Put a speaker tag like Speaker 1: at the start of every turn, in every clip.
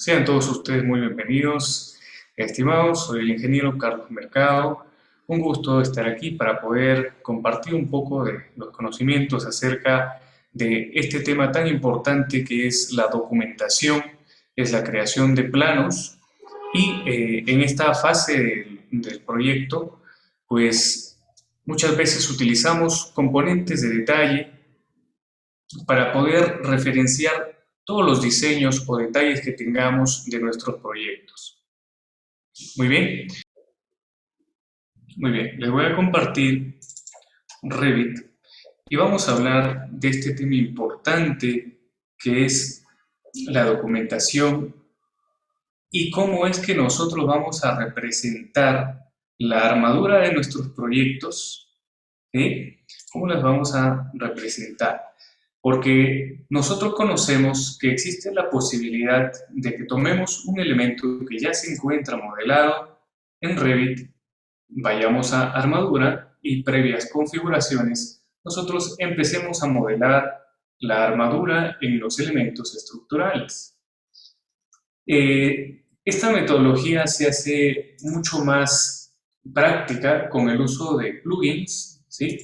Speaker 1: Sean todos ustedes muy bienvenidos, estimados. Soy el ingeniero Carlos Mercado. Un gusto estar aquí para poder compartir un poco de los conocimientos acerca de este tema tan importante que es la documentación, es la creación de planos y en esta fase del proyecto, pues muchas veces utilizamos componentes de detalle para poder referenciar todos los diseños o detalles que tengamos de nuestros proyectos. Muy bien, muy bien. Les voy a compartir Revit y vamos a hablar de este tema importante que es la documentación y cómo es que nosotros vamos a representar la armadura de nuestros proyectos, ¿sí? ¿Cómo las vamos a representar? Porque nosotros conocemos que existe la posibilidad de que tomemos un elemento que ya se encuentra modelado en Revit, vayamos a armadura y previas configuraciones, nosotros empecemos a modelar la armadura en los elementos estructurales. Esta metodología se hace mucho más práctica con el uso de plugins, ¿sí?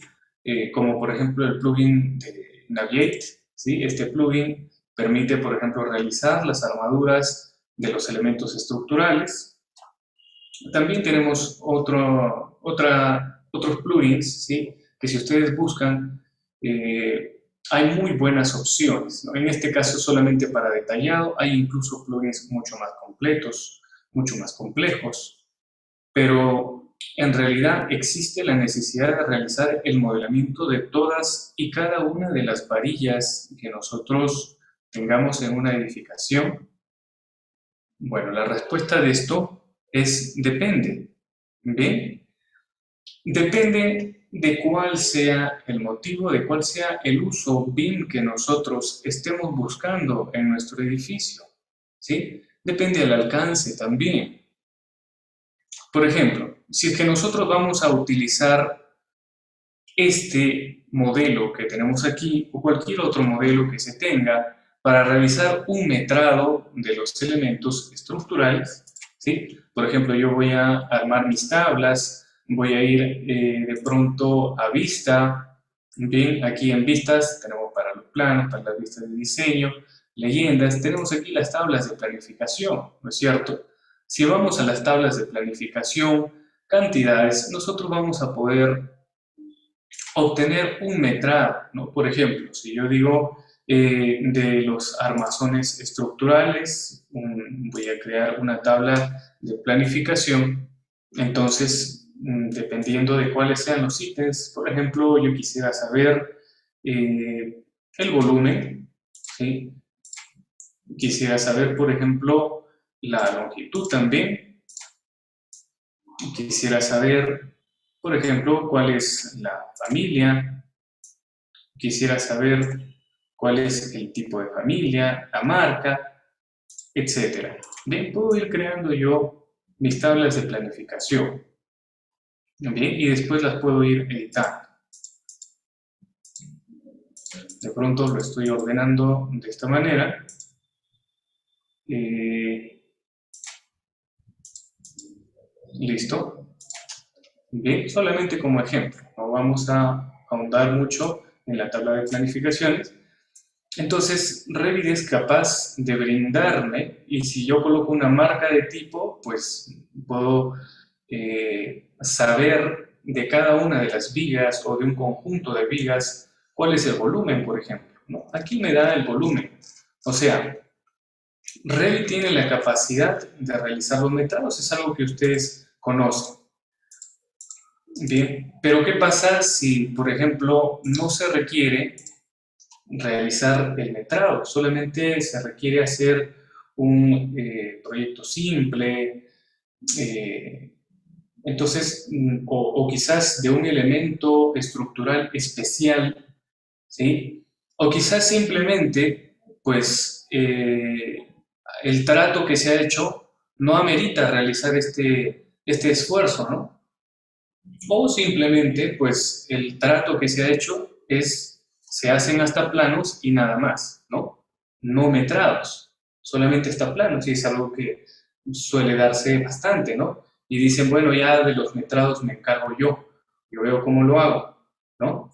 Speaker 1: Como por ejemplo el plugin de Navigate, ¿sí? Este plugin permite, por ejemplo, realizar las armaduras de los elementos estructurales. También tenemos otros plugins, ¿sí? Que si ustedes buscan, hay muy buenas opciones, ¿no? En este caso solamente para detallado, hay incluso plugins mucho más completos, mucho más complejos, pero en realidad existe la necesidad de realizar el modelamiento de todas y cada una de las varillas que nosotros tengamos en una edificación. Bueno, la respuesta de esto es depende. ¿Bien? Depende de cuál sea el motivo, de cuál sea el uso BIM que nosotros estemos buscando en nuestro edificio, ¿sí? Depende del alcance también. Por ejemplo, si es que nosotros vamos a utilizar este modelo que tenemos aquí o cualquier otro modelo que se tenga para realizar un metrado de los elementos estructurales, ¿sí? Por ejemplo, yo voy a armar mis tablas, voy a ir de pronto a vista, bien, aquí en vistas tenemos para los planos, para las vistas de diseño, leyendas, tenemos aquí las tablas de planificación, ¿no es cierto? Si vamos a las tablas de planificación, cantidades, nosotros vamos a poder obtener un metrado, ¿no? Por ejemplo, si yo digo de los armazones estructurales, voy a crear una tabla de planificación, entonces, dependiendo de cuáles sean los ítems, por ejemplo, yo quisiera saber el volumen, ¿sí? Quisiera saber, por ejemplo, la longitud también, quisiera saber, por ejemplo, cuál es la familia, quisiera saber cuál es el tipo de familia, la marca, etcétera. Bien, puedo ir creando yo mis tablas de planificación. Bien, y después las puedo ir editando. De pronto lo estoy ordenando de esta manera. Listo. Bien, solamente como ejemplo. No vamos a ahondar mucho en la tabla de planificaciones. Entonces, Revit es capaz de brindarme, y si yo coloco una marca de tipo, pues puedo saber de cada una de las vigas o de un conjunto de vigas cuál es el volumen, por ejemplo, ¿no? Aquí me da el volumen. O sea, Revit tiene la capacidad de realizar los metrados, es algo que ustedes conocen. Bien, pero ¿qué pasa si, por ejemplo, no se requiere realizar el metrado? Solamente se requiere hacer un proyecto simple, entonces, o quizás de un elemento estructural especial, ¿sí? O quizás simplemente, pues, el trato que se ha hecho no amerita realizar este esfuerzo, ¿no? O simplemente, pues, el trato que se ha hecho es, se hacen hasta planos y nada más, ¿no? No metrados. solamente está plano, sí, es algo que suele darse bastante, ¿no? Y dicen, bueno, ya de los metrados me encargo yo veo cómo lo hago, ¿no?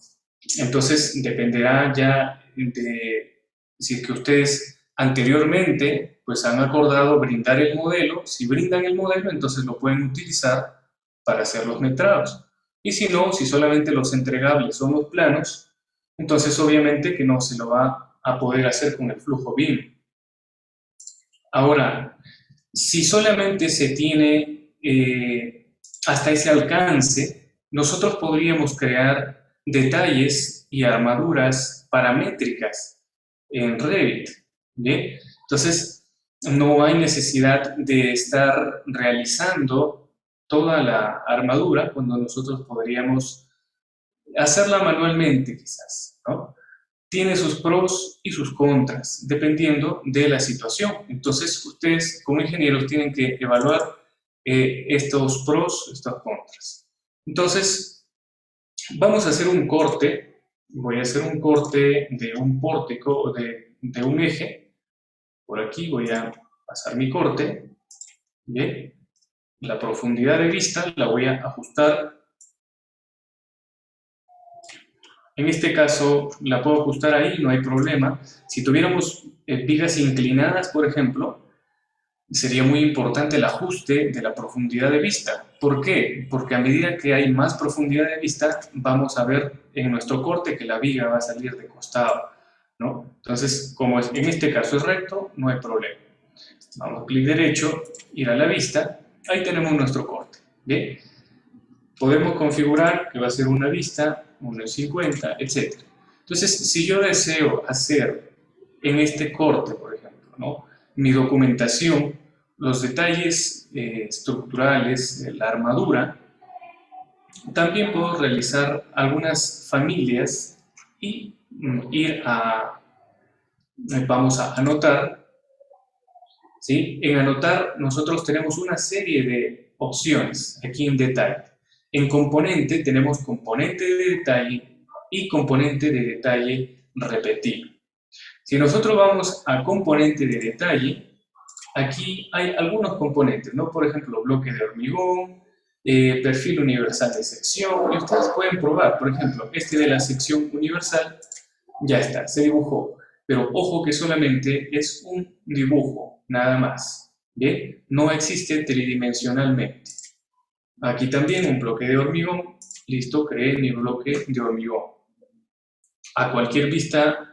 Speaker 1: Entonces, dependerá ya de si es que ustedes anteriormente pues han acordado brindar el modelo. Si brindan el modelo, entonces lo pueden utilizar para hacer los metrados. Y si no, si solamente los entregables son los planos, entonces obviamente que no se lo va a poder hacer con el flujo BIM. Ahora, si solamente se tiene hasta ese alcance, nosotros podríamos crear detalles y armaduras paramétricas en Revit, ¿bien? Entonces, no hay necesidad de estar realizando toda la armadura cuando nosotros podríamos hacerla manualmente, quizás, ¿no? Tiene sus pros y sus contras, dependiendo de la situación. Entonces, ustedes como ingenieros tienen que evaluar estos pros, estos contras. Entonces, vamos a hacer un corte. Voy a hacer un corte de un pórtico o de un eje. Por aquí voy a pasar mi corte. Bien. La profundidad de vista la voy a ajustar. En este caso la puedo ajustar ahí, no hay problema. Si tuviéramos vigas inclinadas, por ejemplo, sería muy importante el ajuste de la profundidad de vista. ¿Por qué? Porque a medida que hay más profundidad de vista, vamos a ver en nuestro corte que la viga va a salir de costado, ¿no? Entonces, como en este caso es recto, no hay problema. Vamos, clic derecho, ir a la vista, ahí tenemos nuestro corte, ¿bien? Podemos configurar que va a ser una vista, 1,50, etc. Entonces, si yo deseo hacer en este corte, por ejemplo, ¿no?, mi documentación, los detalles estructurales de la armadura, también puedo realizar algunas familias y vamos a anotar, ¿sí? En anotar nosotros tenemos una serie de opciones aquí en detalle. En componente tenemos componente de detalle y componente de detalle repetido. Si nosotros vamos a componente de detalle, aquí hay algunos componentes, ¿no? Por ejemplo, bloque de hormigón, perfil universal de sección, y ustedes pueden probar, por ejemplo, este de la sección universal, ya está, se dibujó. Pero ojo que solamente es un dibujo, nada más, ¿bien? No existe tridimensionalmente. Aquí también un bloque de hormigón, listo, creé mi bloque de hormigón. A cualquier vista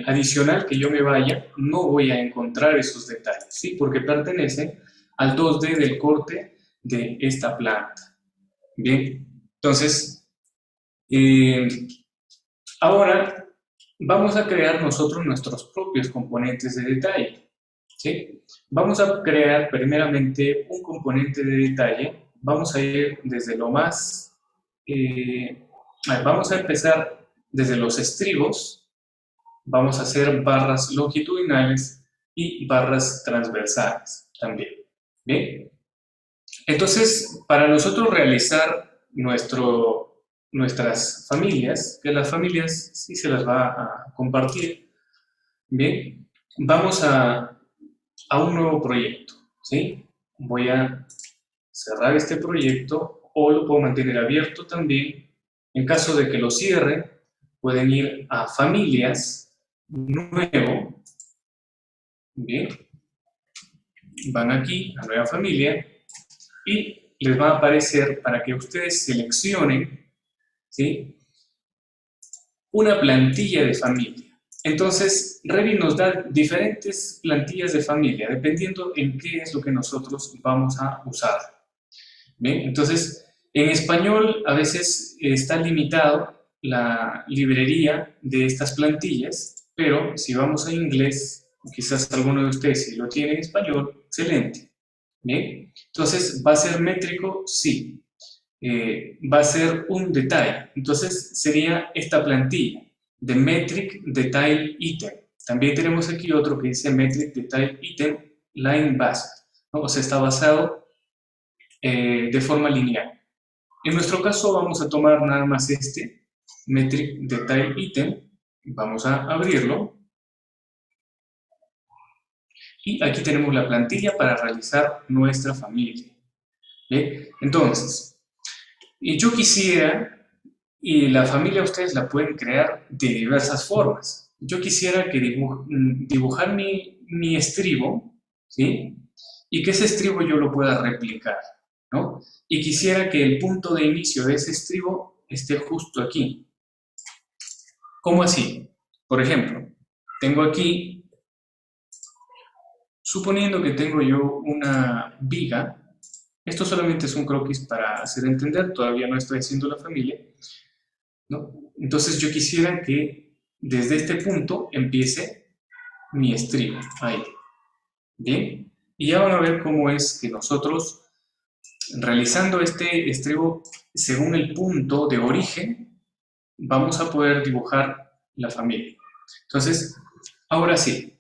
Speaker 1: adicional que yo me vaya, no voy a encontrar esos detalles, ¿sí? Porque pertenecen al 2D del corte de esta planta. Bien, entonces, ahora vamos a crear nosotros nuestros propios componentes de detalle, ¿sí? Vamos a crear primeramente un componente de detalle. Vamos a ir desde lo más... vamos a empezar desde los estribos. Vamos a hacer barras longitudinales y barras transversales también. ¿Bien? Entonces, para nosotros realizar nuestras familias, que las familias sí se las va a compartir, bien, vamos a un nuevo proyecto, ¿sí? Voy a cerrar este proyecto o lo puedo mantener abierto también. En caso de que lo cierre, pueden ir a familias, nuevo, bien, van aquí a nueva familia y les va a aparecer para que ustedes seleccionen, ¿sí?, una plantilla de familia. Entonces, Revit nos da diferentes plantillas de familia, dependiendo en qué es lo que nosotros vamos a usar. Bien, entonces, en español a veces está limitado la librería de estas plantillas, pero si vamos a inglés, quizás alguno de ustedes si lo tiene en español, excelente. Bien, entonces, ¿va a ser métrico? Sí. Va a ser un detalle. Entonces, sería esta plantilla de Metric Detail Item. También tenemos aquí otro que dice Metric Detail Item Line Based, ¿no? O sea, está basado de forma lineal. En nuestro caso vamos a tomar nada más este, Metric Detail Item, vamos a abrirlo. Y aquí tenemos la plantilla para realizar nuestra familia. ¿Bien? Entonces, yo quisiera, y la familia ustedes la pueden crear de diversas formas. Yo quisiera que dibujar mi estribo, ¿sí? Y que ese estribo yo lo pueda replicar, ¿no? Y quisiera que el punto de inicio de ese estribo esté justo aquí. ¿Cómo así? Por ejemplo, tengo aquí, suponiendo que tengo yo una viga, esto solamente es un croquis para hacer entender, todavía no estoy haciendo la familia, ¿no? Entonces yo quisiera que desde este punto empiece mi estribo, ahí, ¿bien? Y ya van a ver cómo es que nosotros, realizando este estribo según el punto de origen, vamos a poder dibujar la familia. Entonces, ahora sí,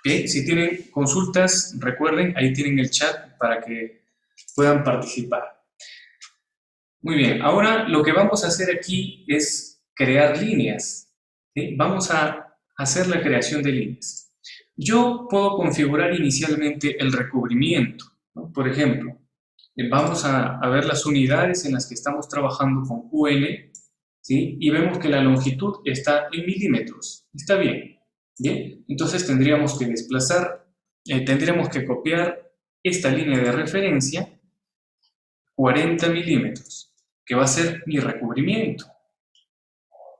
Speaker 1: ¿okay? Si tienen consultas, recuerden, ahí tienen el chat para que puedan participar. Muy bien, ahora lo que vamos a hacer aquí es crear líneas. ¿Sí? Vamos a hacer la creación de líneas. Yo puedo configurar inicialmente el recubrimiento, ¿no? Por ejemplo, vamos a ver las unidades en las que estamos trabajando con UN, ¿sí? Y vemos que la longitud está en milímetros. Está bien. Bien, entonces tendríamos que desplazar, tendríamos que copiar esta línea de referencia 40 milímetros, que va a ser mi recubrimiento.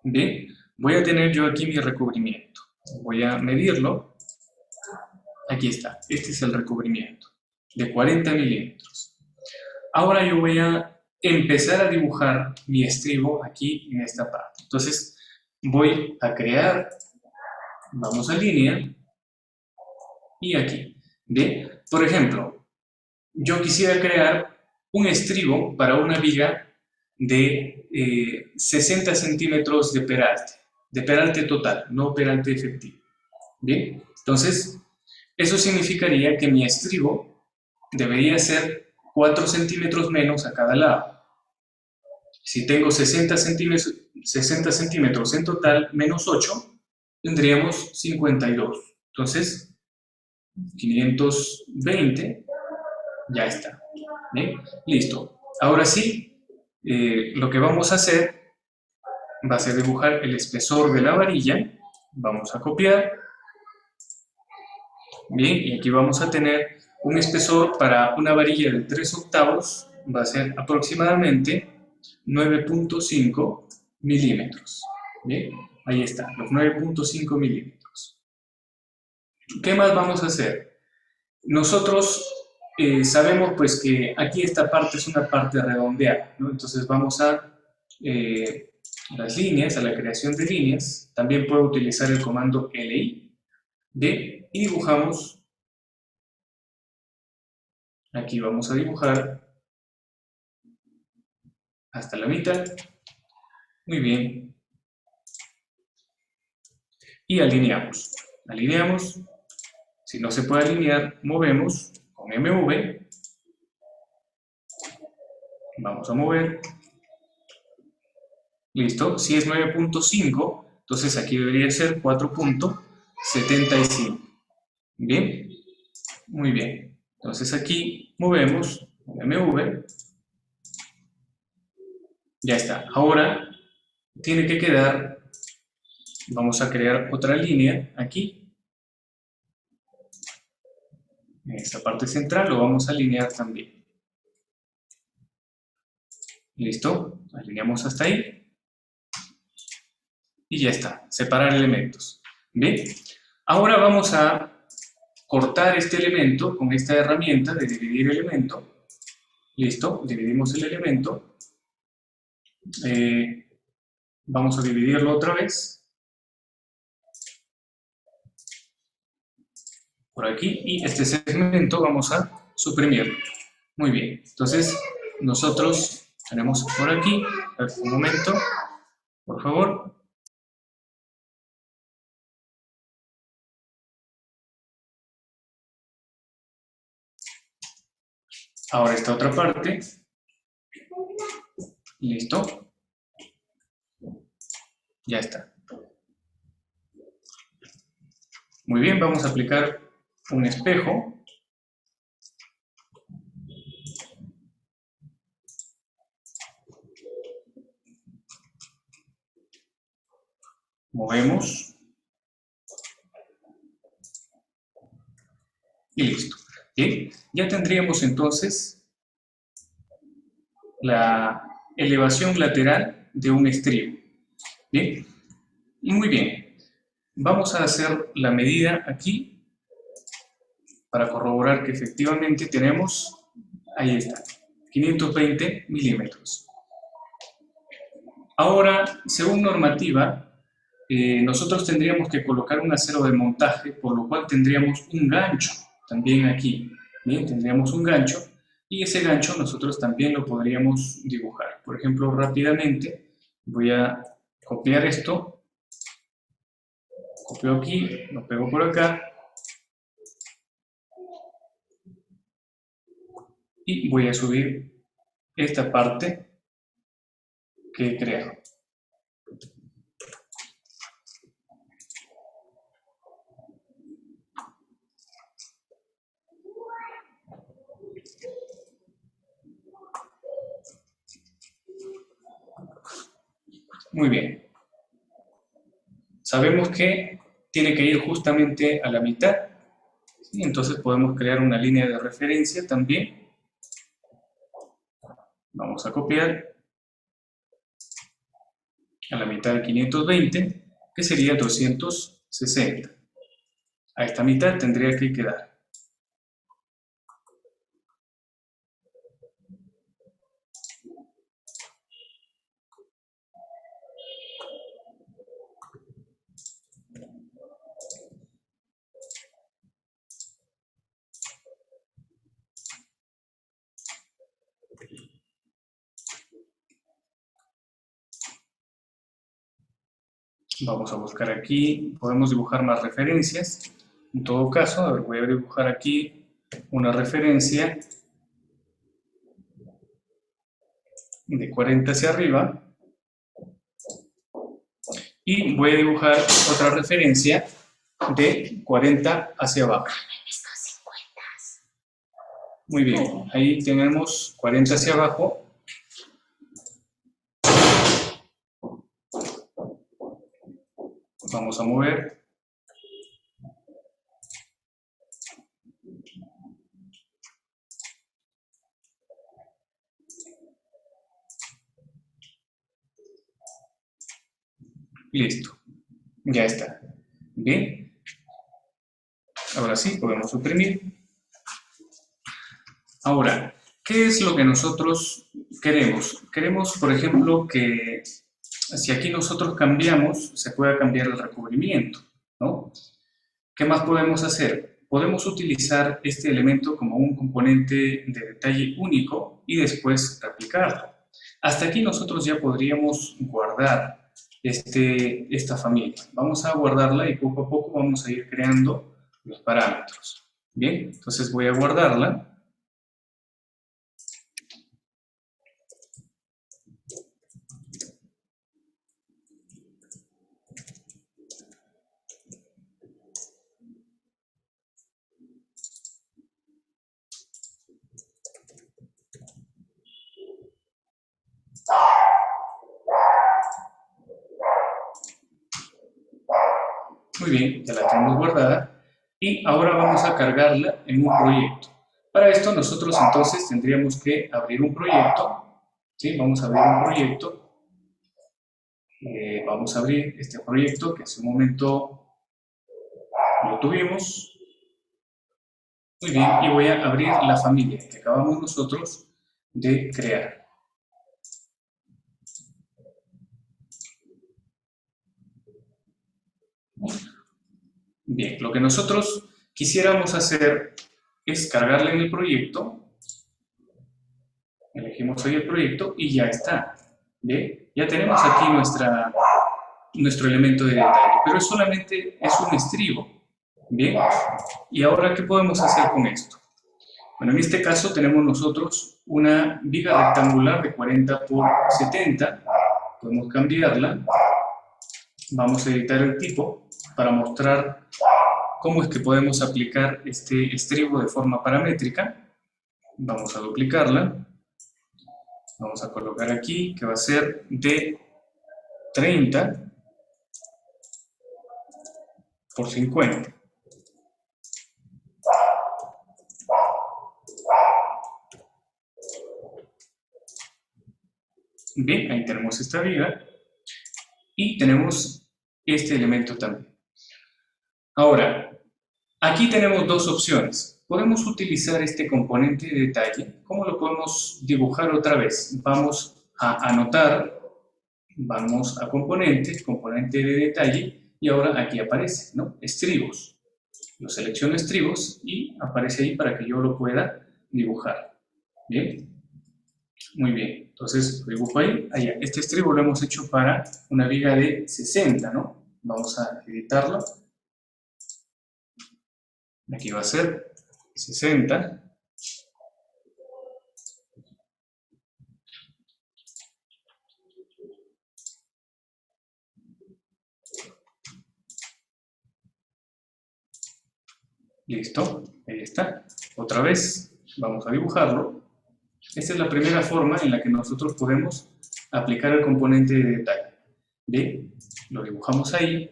Speaker 1: Bien, voy a tener yo aquí mi recubrimiento. Voy a medirlo. Aquí está, este es el recubrimiento, de 40 milímetros. Ahora yo voy a empezar a dibujar mi estribo aquí en esta parte. Entonces voy a crear, vamos a línea, y aquí. Bien, por ejemplo, yo quisiera crear un estribo para una viga de 60 centímetros de peralte total, no peralte efectivo. Bien, entonces eso significaría que mi estribo debería ser 4 centímetros menos a cada lado. Si tengo 60 centímetros en total menos 8, tendríamos 52. Entonces, 520, ya está. ¿Bien? Listo. Ahora sí, lo que vamos a hacer va a ser dibujar el espesor de la varilla. Vamos a copiar. Bien, y aquí vamos a tener un espesor para una varilla de 3 octavos. Va a ser aproximadamente 9.5 milímetros. Bien, ahí está, los 9.5 milímetros. ¿Qué más vamos a hacer? Nosotros sabemos pues que aquí esta parte es una parte redondeada, ¿no? Entonces vamos a las líneas, a la creación de líneas. También puedo utilizar el comando LI, y dibujamos. Aquí vamos a dibujar hasta la mitad. Muy bien. Y alineamos. Alineamos. Si no se puede alinear, movemos con MV. Vamos a mover. Listo. Si es 9.5, entonces aquí debería ser 4.75. Bien. Muy bien. Entonces aquí movemos con MV. Ya está. Ahora tiene que quedar, vamos a crear otra línea aquí. En esta parte central lo vamos a alinear también. ¿Listo? Alineamos hasta ahí. Y ya está. Separar elementos. ¿Bien? Ahora vamos a cortar este elemento con esta herramienta de dividir elemento. ¿Listo? Dividimos el elemento. Vamos a dividirlo otra vez. Por aquí. Y este segmento vamos a suprimirlo. Muy bien. Entonces, nosotros tenemos por aquí. Un momento, por favor. Ahora esta otra parte. Listo. Ya está. Muy bien, vamos a aplicar un espejo. Movemos. Y listo. Bien, ya tendríamos entonces la elevación lateral de un estribo. Bien, y muy bien. Vamos a hacer la medida aquí para corroborar que efectivamente tenemos, ahí está, 520 milímetros. Ahora, según normativa, nosotros tendríamos que colocar un acero de montaje, por lo cual tendríamos un gancho también aquí. Bien, tendríamos un gancho y ese gancho nosotros también lo podríamos dibujar. Por ejemplo, rápidamente voy a copiar esto, copio aquí, lo pego por acá y voy a subir esta parte que he creado. Muy bien. Sabemos que tiene que ir justamente a la mitad, ¿sí? Entonces podemos crear una línea de referencia también. Vamos a copiar a la mitad de 520, que sería 260. A esta mitad tendría que quedar. Vamos a buscar aquí, podemos dibujar más referencias. En todo caso, a ver, voy a dibujar aquí una referencia de 40 hacia arriba y voy a dibujar otra referencia de 40 hacia abajo. Muy bien, ahí tenemos 40 hacia abajo. Vamos a mover. Listo, ya está. Bien, ahora sí podemos suprimir. Ahora, ¿qué es lo que nosotros queremos? Queremos, por ejemplo, que si aquí nosotros cambiamos, se pueda cambiar el recubrimiento, ¿no? ¿Qué más podemos hacer? Podemos utilizar este elemento como un componente de detalle único y después replicarlo. Hasta aquí nosotros ya podríamos guardar esta familia. Vamos a guardarla y poco a poco vamos a ir creando los parámetros. Bien, entonces voy a guardarla. Muy bien, ya la tenemos guardada y ahora vamos a cargarla en un proyecto. Para esto nosotros entonces tendríamos que abrir un proyecto, ¿sí? Vamos a abrir un proyecto. Vamos a abrir este proyecto que hace un momento lo tuvimos. Muy bien, y voy a abrir la familia que acabamos nosotros de crear. Bien, lo que nosotros quisiéramos hacer es cargarle en el proyecto. Elegimos hoy el proyecto y ya está. ¿Bien? Ya tenemos aquí nuestro elemento de detalle, pero solamente es un estribo. Bien, y ahora, ¿qué podemos hacer con esto? Bueno, en este caso tenemos nosotros una viga rectangular de 40 por 70. Podemos cambiarla. Vamos a editar el tipo para mostrar ¿cómo es que podemos aplicar este estribo de forma paramétrica? Vamos a duplicarla. Vamos a colocar aquí que va a ser de 30 por 50. Bien, ahí tenemos esta viga y tenemos este elemento también. Ahora, aquí tenemos dos opciones. Podemos utilizar este componente de detalle. ¿Cómo lo podemos dibujar otra vez? Vamos a anotar, vamos a componente, componente de detalle, y ahora aquí aparece, ¿no? Estribos. Lo selecciono estribos y aparece ahí para que yo lo pueda dibujar. Bien. Muy bien, entonces lo dibujo ahí. Allá. Este estribo lo hemos hecho para una viga de 60, ¿no? Vamos a editarlo. Aquí va a ser 60. Listo, ahí está. Otra vez, vamos a dibujarlo. Esta es la primera forma en la que nosotros podemos aplicar el componente de detalle. Bien, lo dibujamos ahí.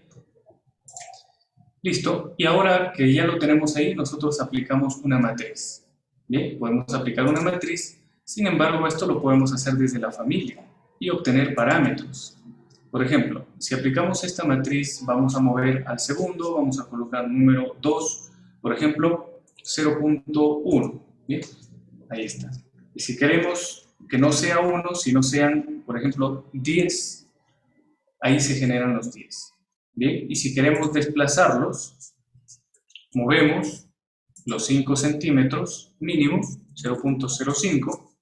Speaker 1: Listo, y ahora que ya lo tenemos ahí, nosotros aplicamos una matriz. Bien, podemos aplicar una matriz, sin embargo, esto lo podemos hacer desde la familia y obtener parámetros. Por ejemplo, si aplicamos esta matriz, vamos a mover al segundo, vamos a colocar número 2, por ejemplo, 0.1. Bien, ahí está. Y si queremos que no sea 1, sino sean, por ejemplo, 10, ahí se generan los 10. Bien, y si queremos desplazarlos, movemos los 5 centímetros mínimos, 0.05,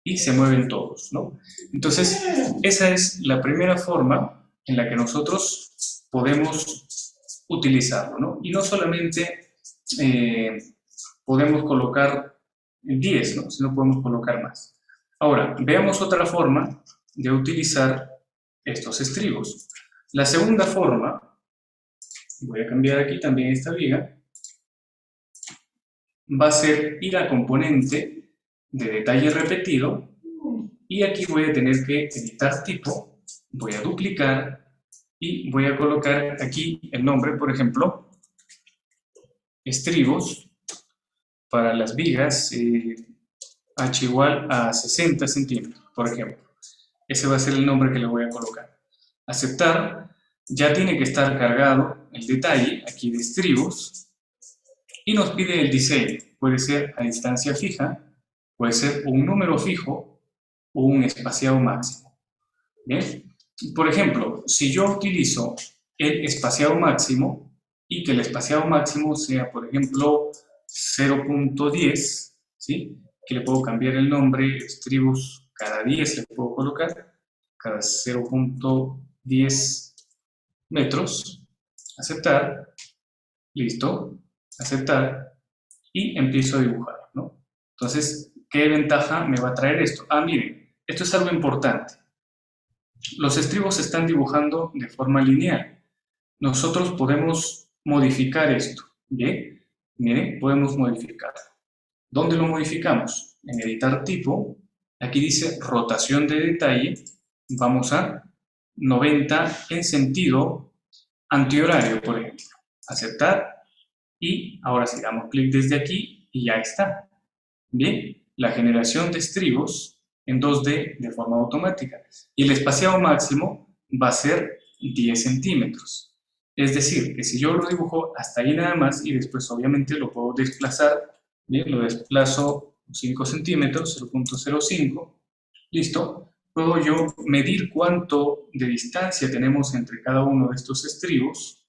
Speaker 1: y se mueven todos, ¿no? Entonces, esa es la primera forma en la que nosotros podemos utilizarlo, ¿no? Y no solamente podemos colocar 10, ¿no? Sino podemos colocar más. Ahora, veamos otra forma de utilizar estos estribos. La segunda forma, voy a cambiar aquí también esta viga, va a ser ir a componente de detalle repetido y aquí voy a tener que editar tipo, voy a duplicar y voy a colocar aquí el nombre, por ejemplo, estribos para las vigas h igual a 60 centímetros, por ejemplo. Ese va a ser el nombre que le voy a colocar. Aceptar, ya tiene que estar cargado el detalle aquí de estribos y nos pide el diseño. Puede ser a distancia fija, puede ser un número fijo o un espaciado máximo. ¿Bien? Por ejemplo, si yo utilizo el espaciado máximo y que el espaciado máximo sea, por ejemplo, 0.10, ¿sí? Que le puedo cambiar el nombre, estribos cada 10 le puedo colocar, cada 0.10 metros, aceptar, listo, aceptar, y empiezo a dibujar, ¿no? Entonces, ¿qué ventaja me va a traer esto? Ah, miren, esto es algo importante. Los estribos se están dibujando de forma lineal. Nosotros podemos modificar esto, ¿bien? Miren, podemos modificarlo. ¿Dónde lo modificamos? En editar tipo, aquí dice rotación de detalle, vamos a 90 en sentido antihorario, por ejemplo. Aceptar y ahora sí damos clic desde aquí y ya está. Bien, la generación de estribos en 2D de forma automática. Y el espaciado máximo va a ser 10 centímetros. Es decir, que si yo lo dibujo hasta ahí nada más y después obviamente lo puedo desplazar, bien, lo desplazo 5 centímetros, 0.05, listo. Puedo yo medir cuánto de distancia tenemos entre cada uno de estos estribos,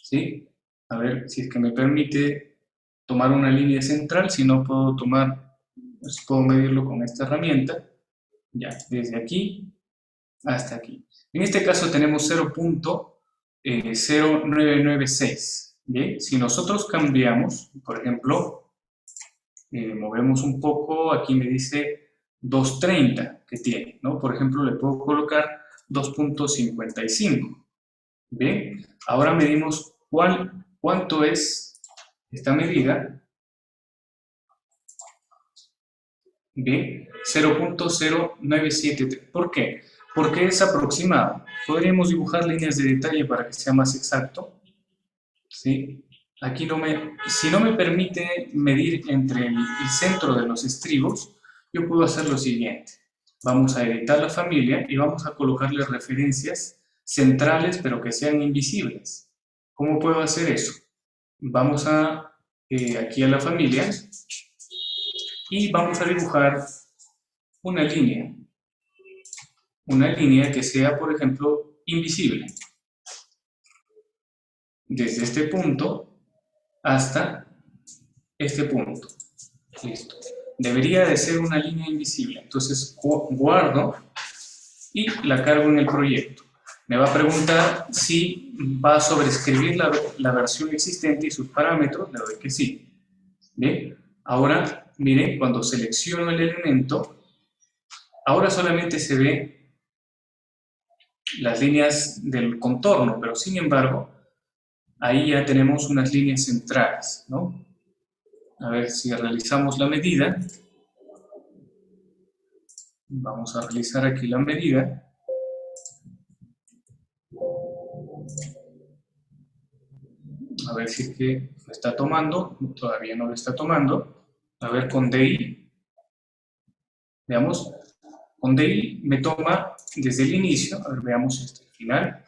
Speaker 1: ¿sí? A ver si es que me permite tomar una línea central, si no puedo puedo medirlo con esta herramienta, ya, desde aquí hasta aquí. En este caso tenemos 0.0996, ¿bien? Si nosotros cambiamos, por ejemplo, movemos un poco, aquí me dice 230 que tiene, ¿no? Por ejemplo, le puedo colocar 2.55, ¿bien? Ahora medimos cuál ¿cuánto es esta medida? Bien, 0.0973. ¿Por qué? Porque es aproximado. Podríamos dibujar líneas de detalle para que sea más exacto. ¿Sí? Aquí si no me permite medir entre el centro de los estribos, yo puedo hacer lo siguiente. Vamos a editar la familia y vamos a colocarle referencias centrales, pero que sean invisibles. ¿Cómo puedo hacer eso? Vamos aquí a la familia y vamos a dibujar una línea que sea, por ejemplo, invisible. Desde este punto hasta este punto. Listo. Debería de ser una línea invisible. Entonces guardo y la cargo en el proyecto. Me va a preguntar si va a sobreescribir la versión existente y sus parámetros. Le doy que sí. Bien. Ahora, miren, cuando selecciono el elemento, ahora solamente se ve las líneas del contorno, pero sin embargo, ahí ya tenemos unas líneas centrales, ¿no? A ver si realizamos la medida. Vamos a realizar aquí la medida. A ver si es que lo está tomando. Todavía no lo está tomando. A ver con DI. Veamos. Con DI me toma desde el inicio. A ver, veamos hasta el final.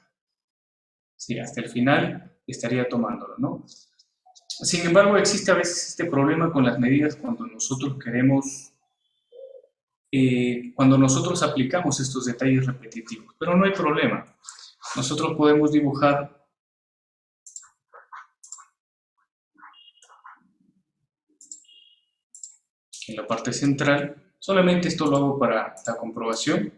Speaker 1: Sí, hasta el final estaría tomándolo, ¿no? Sin embargo, existe a veces este problema con las medidas cuando nosotros queremos, cuando nosotros aplicamos estos detalles repetitivos. Pero no hay problema. Nosotros podemos dibujar en la parte central. Solamente esto lo hago para la comprobación.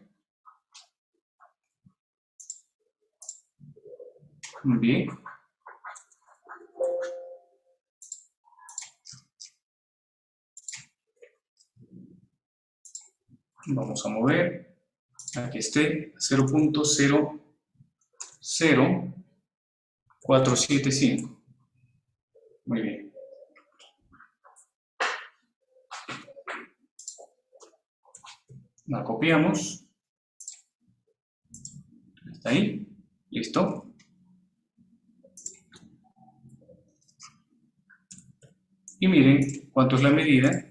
Speaker 1: Bien. Vamos a mover a que esté 0.00475. Muy bien. La copiamos. Está ahí. Listo. Y miren cuánto es la medida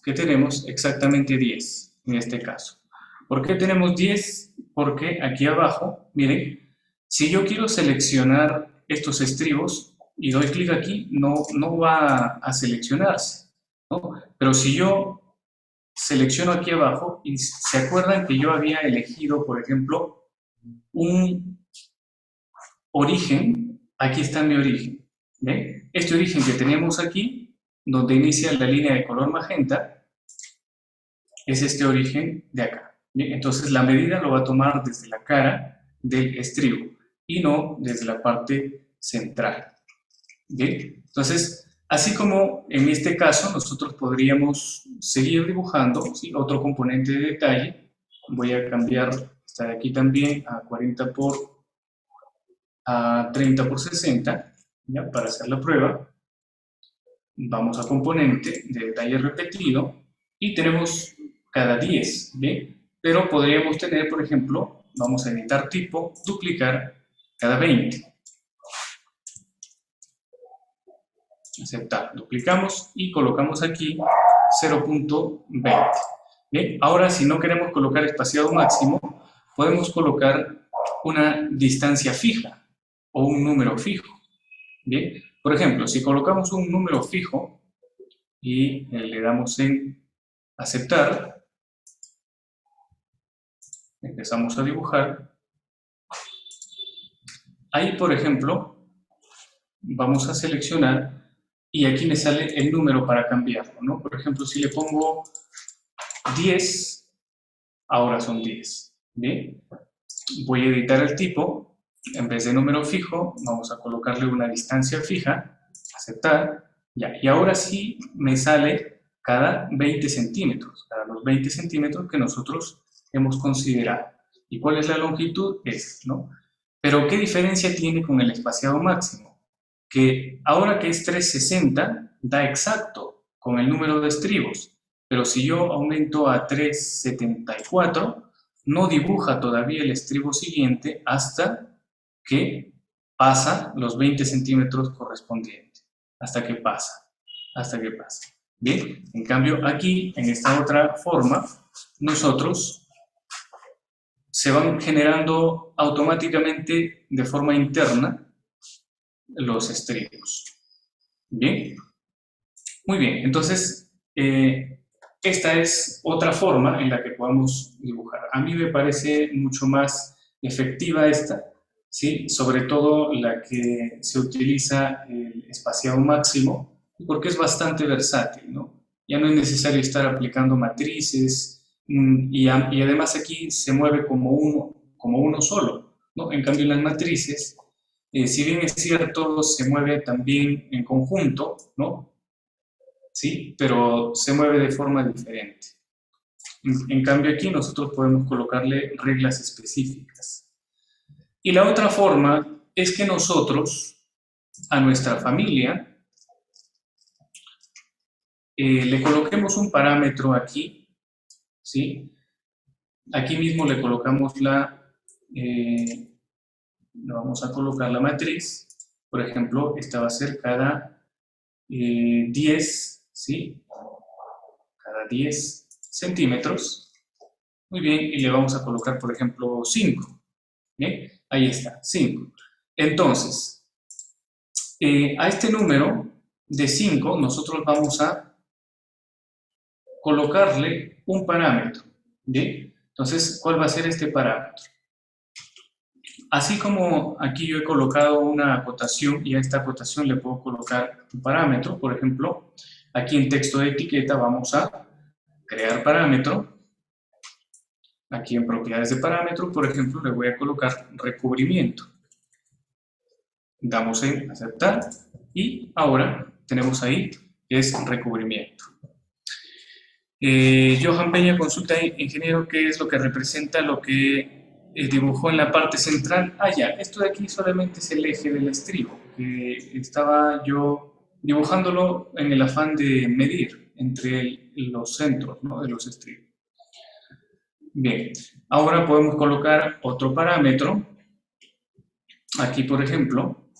Speaker 1: que tenemos, exactamente 10 en este caso. ¿Por qué tenemos 10? Porque aquí abajo, miren, si yo quiero seleccionar estos estribos y doy clic aquí, no va a seleccionarse, ¿no? Pero si yo selecciono aquí abajo, y se acuerdan que yo había elegido, por ejemplo, un origen, aquí está mi origen, ¿ven? Este origen que tenemos aquí, donde inicia la línea de color magenta, es este origen de acá. ¿Bien? Entonces la medida lo va a tomar desde la cara del estribo y no desde la parte central. ¿Bien? Entonces, así como en este caso nosotros podríamos seguir dibujando, ¿sí?, otro componente de detalle. Voy a cambiar esta de aquí también a 30 por 60, ¿ya?, para hacer la prueba. Vamos a componente de detalle repetido y tenemos cada 10, ¿bien? Pero podríamos tener, por ejemplo, vamos a editar tipo, duplicar cada 20. Aceptar, duplicamos y colocamos aquí 0.20. Bien, ahora si no queremos colocar espaciado máximo, podemos colocar una distancia fija o un número fijo. Bien, por ejemplo, si colocamos un número fijo y le damos en aceptar, empezamos a dibujar. Ahí, por ejemplo, vamos a seleccionar y aquí me sale el número para cambiarlo, ¿no? Por ejemplo, si le pongo 10, ahora son 10. Bien, voy a editar el tipo. En vez de número fijo, vamos a colocarle una distancia fija, aceptar, ya. Y ahora sí me sale cada 20 centímetros, cada los 20 centímetros que nosotros hemos considerado. ¿Y cuál es la longitud? Es, ¿no? Pero ¿qué diferencia tiene con el espaciado máximo? que ahora que es 360, da exacto con el número de estribos, pero si yo aumento a 374, no dibuja todavía el estribo siguiente hasta que pasa los 20 centímetros correspondientes, hasta que pasa. Bien, en cambio aquí, en esta otra forma, nosotros se van generando automáticamente de forma interna los estribos. Bien, muy bien, entonces esta es otra forma en la que podemos dibujar. A mí me parece mucho más efectiva esta, ¿sí? Sobre todo la que se utiliza el espaciado máximo, porque es bastante versátil, ¿no? Ya no es necesario estar aplicando matrices y además aquí se mueve como uno solo, ¿no? En cambio en las matrices, si bien es cierto, se mueve también en conjunto, ¿no? ¿Sí? Pero se mueve de forma diferente. En cambio aquí nosotros podemos colocarle reglas específicas. Y la otra forma es que nosotros a nuestra familia le coloquemos un parámetro aquí, ¿sí? Aquí mismo le colocamos vamos a colocar la matriz, por ejemplo, esta va a ser cada 10, ¿sí? Cada 10 centímetros. Muy bien, y le vamos a colocar, por ejemplo, 5. ¿Bien? Ahí está, 5. Entonces, a este número de 5 nosotros vamos a colocarle un parámetro. ¿Bien? Entonces, ¿cuál va a ser este parámetro? Así como aquí yo he colocado una acotación y a esta acotación le puedo colocar un parámetro, por ejemplo, aquí en texto de etiqueta vamos a crear parámetro. Aquí en propiedades de parámetro, por ejemplo, le voy a colocar recubrimiento. Damos en aceptar y ahora tenemos ahí que es recubrimiento. Johan Peña consulta, ingeniero, qué es lo que representa lo que dibujó en la parte central. Ah, ya, esto de aquí solamente es el eje del estribo, que estaba yo dibujándolo en el afán de medir entre los centros, ¿no?, de los estribos. Bien, ahora podemos colocar otro parámetro, aquí por ejemplo,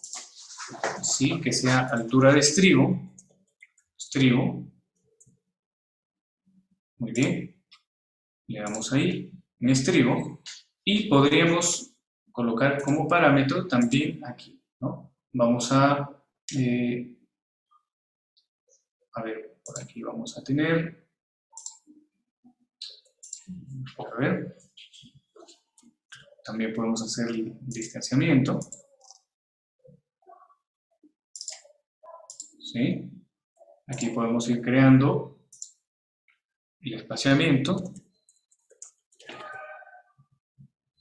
Speaker 1: ¿sí?, que sea altura de estribo, muy bien, le damos ahí en estribo, y podríamos colocar como parámetro también aquí, ¿no? Vamos a ver, por aquí vamos a tener, a ver, también podemos hacer el distanciamiento, ¿sí? Aquí podemos ir creando el espaciamiento,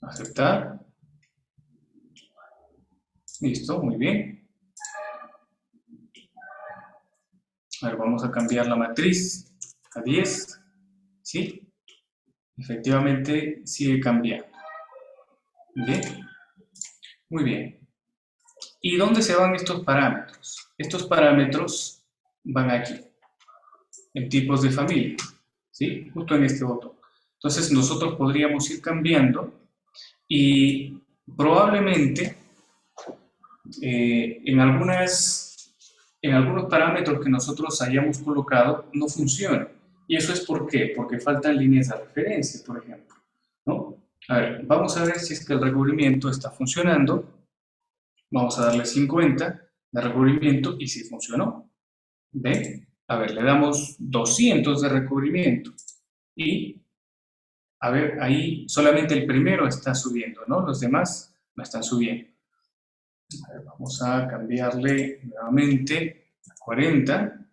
Speaker 1: aceptar, listo, muy bien. A ver, vamos a cambiar la matriz a 10, ¿sí? Efectivamente sigue cambiando. Bien, muy bien. ¿Y dónde se van estos parámetros? Estos parámetros van aquí, en tipos de familia, ¿sí? Justo en este botón. Entonces nosotros podríamos ir cambiando y probablemente en algunos parámetros que nosotros hayamos colocado no funcionan. ¿Y eso es por qué? Porque faltan líneas de referencia, por ejemplo, ¿no? A ver, vamos a ver si es que el recubrimiento está funcionando. Vamos a darle 50 de recubrimiento y si funcionó. ¿Ve? A ver, le damos 200 de recubrimiento y, a ver, ahí solamente el primero está subiendo, ¿no? Los demás no están subiendo. A ver, vamos a cambiarle nuevamente a 40.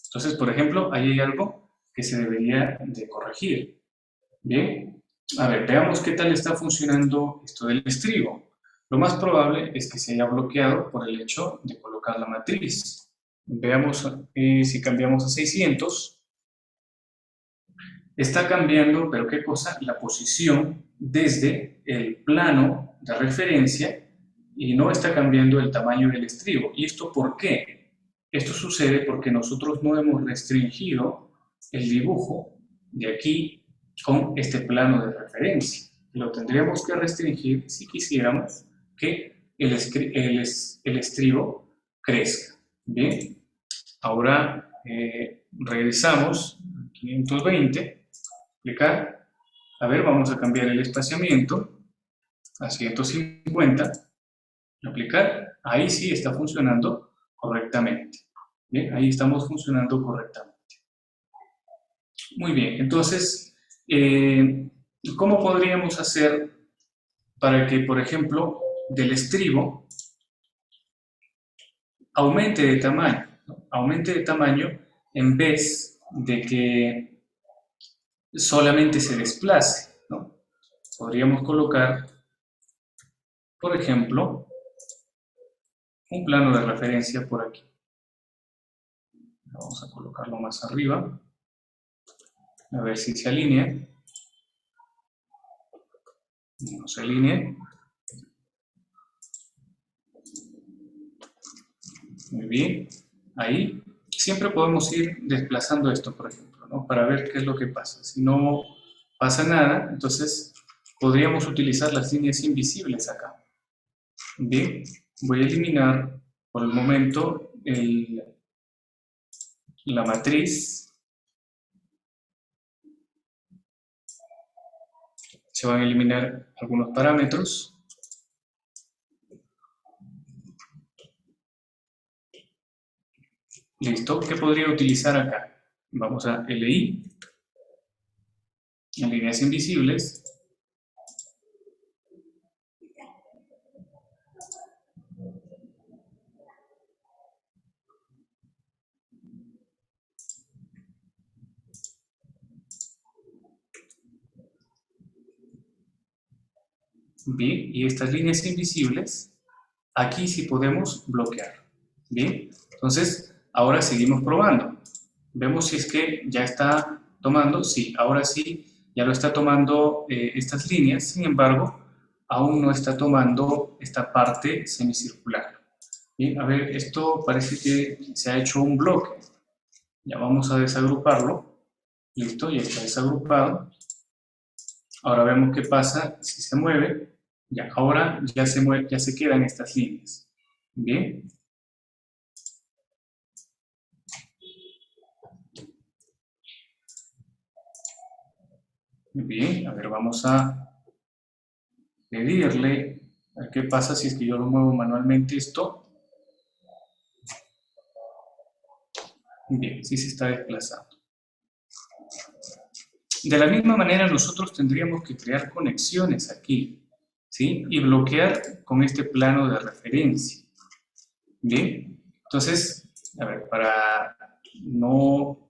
Speaker 1: Entonces, por ejemplo, ahí hay algo que se debería de corregir. Bien, a ver, veamos qué tal está funcionando esto del estribo. Lo más probable es que se haya bloqueado por el hecho de colocar la matriz. Veamos si cambiamos a 600. Está cambiando, pero ¿qué cosa? La posición desde el plano de referencia y no está cambiando el tamaño del estribo. ¿Y esto por qué? Esto sucede porque nosotros no hemos restringido el dibujo de aquí con este plano de referencia. Lo tendríamos que restringir si quisiéramos que el estribo crezca. Bien, ahora regresamos a 520, aplicar. A ver, vamos a cambiar el espaciamiento a 150, aplicar. Ahí sí está funcionando correctamente. Bien, ahí estamos funcionando correctamente. Muy bien, entonces, ¿cómo podríamos hacer para que, por ejemplo, del estribo aumente de tamaño, ¿no? Aumente de tamaño en vez de que solamente se desplace, ¿no? Podríamos colocar, por ejemplo, un plano de referencia por aquí. Vamos a colocarlo más arriba, a ver si se alinea. No se alinea. Muy bien, ahí siempre podemos ir desplazando esto, por ejemplo, ¿no? Para ver qué es lo que pasa. Si no pasa nada, entonces podríamos utilizar las líneas invisibles acá. Bien, voy a eliminar por el momento la matriz. Se van a eliminar algunos parámetros. Listo, ¿qué podría utilizar acá? Vamos a LI, en líneas invisibles. Bien, y estas líneas invisibles, aquí sí podemos bloquear. Bien, entonces ahora seguimos probando. Vemos si es que ya está tomando, sí, ahora sí, ya lo está tomando estas líneas, sin embargo, aún no está tomando esta parte semicircular. Bien, a ver, esto parece que se ha hecho un bloque. Ya vamos a desagruparlo. Listo, ya está desagrupado. Ahora vemos qué pasa si se mueve. Ya, ahora ya se mueve, ya se quedan estas líneas. Bien. Bien, a ver, vamos a pedirle a ver qué pasa si es que yo lo muevo manualmente esto. Bien, sí se está desplazando. De la misma manera nosotros tendríamos que crear conexiones aquí, ¿sí? Y bloquear con este plano de referencia. Bien, entonces, a ver, no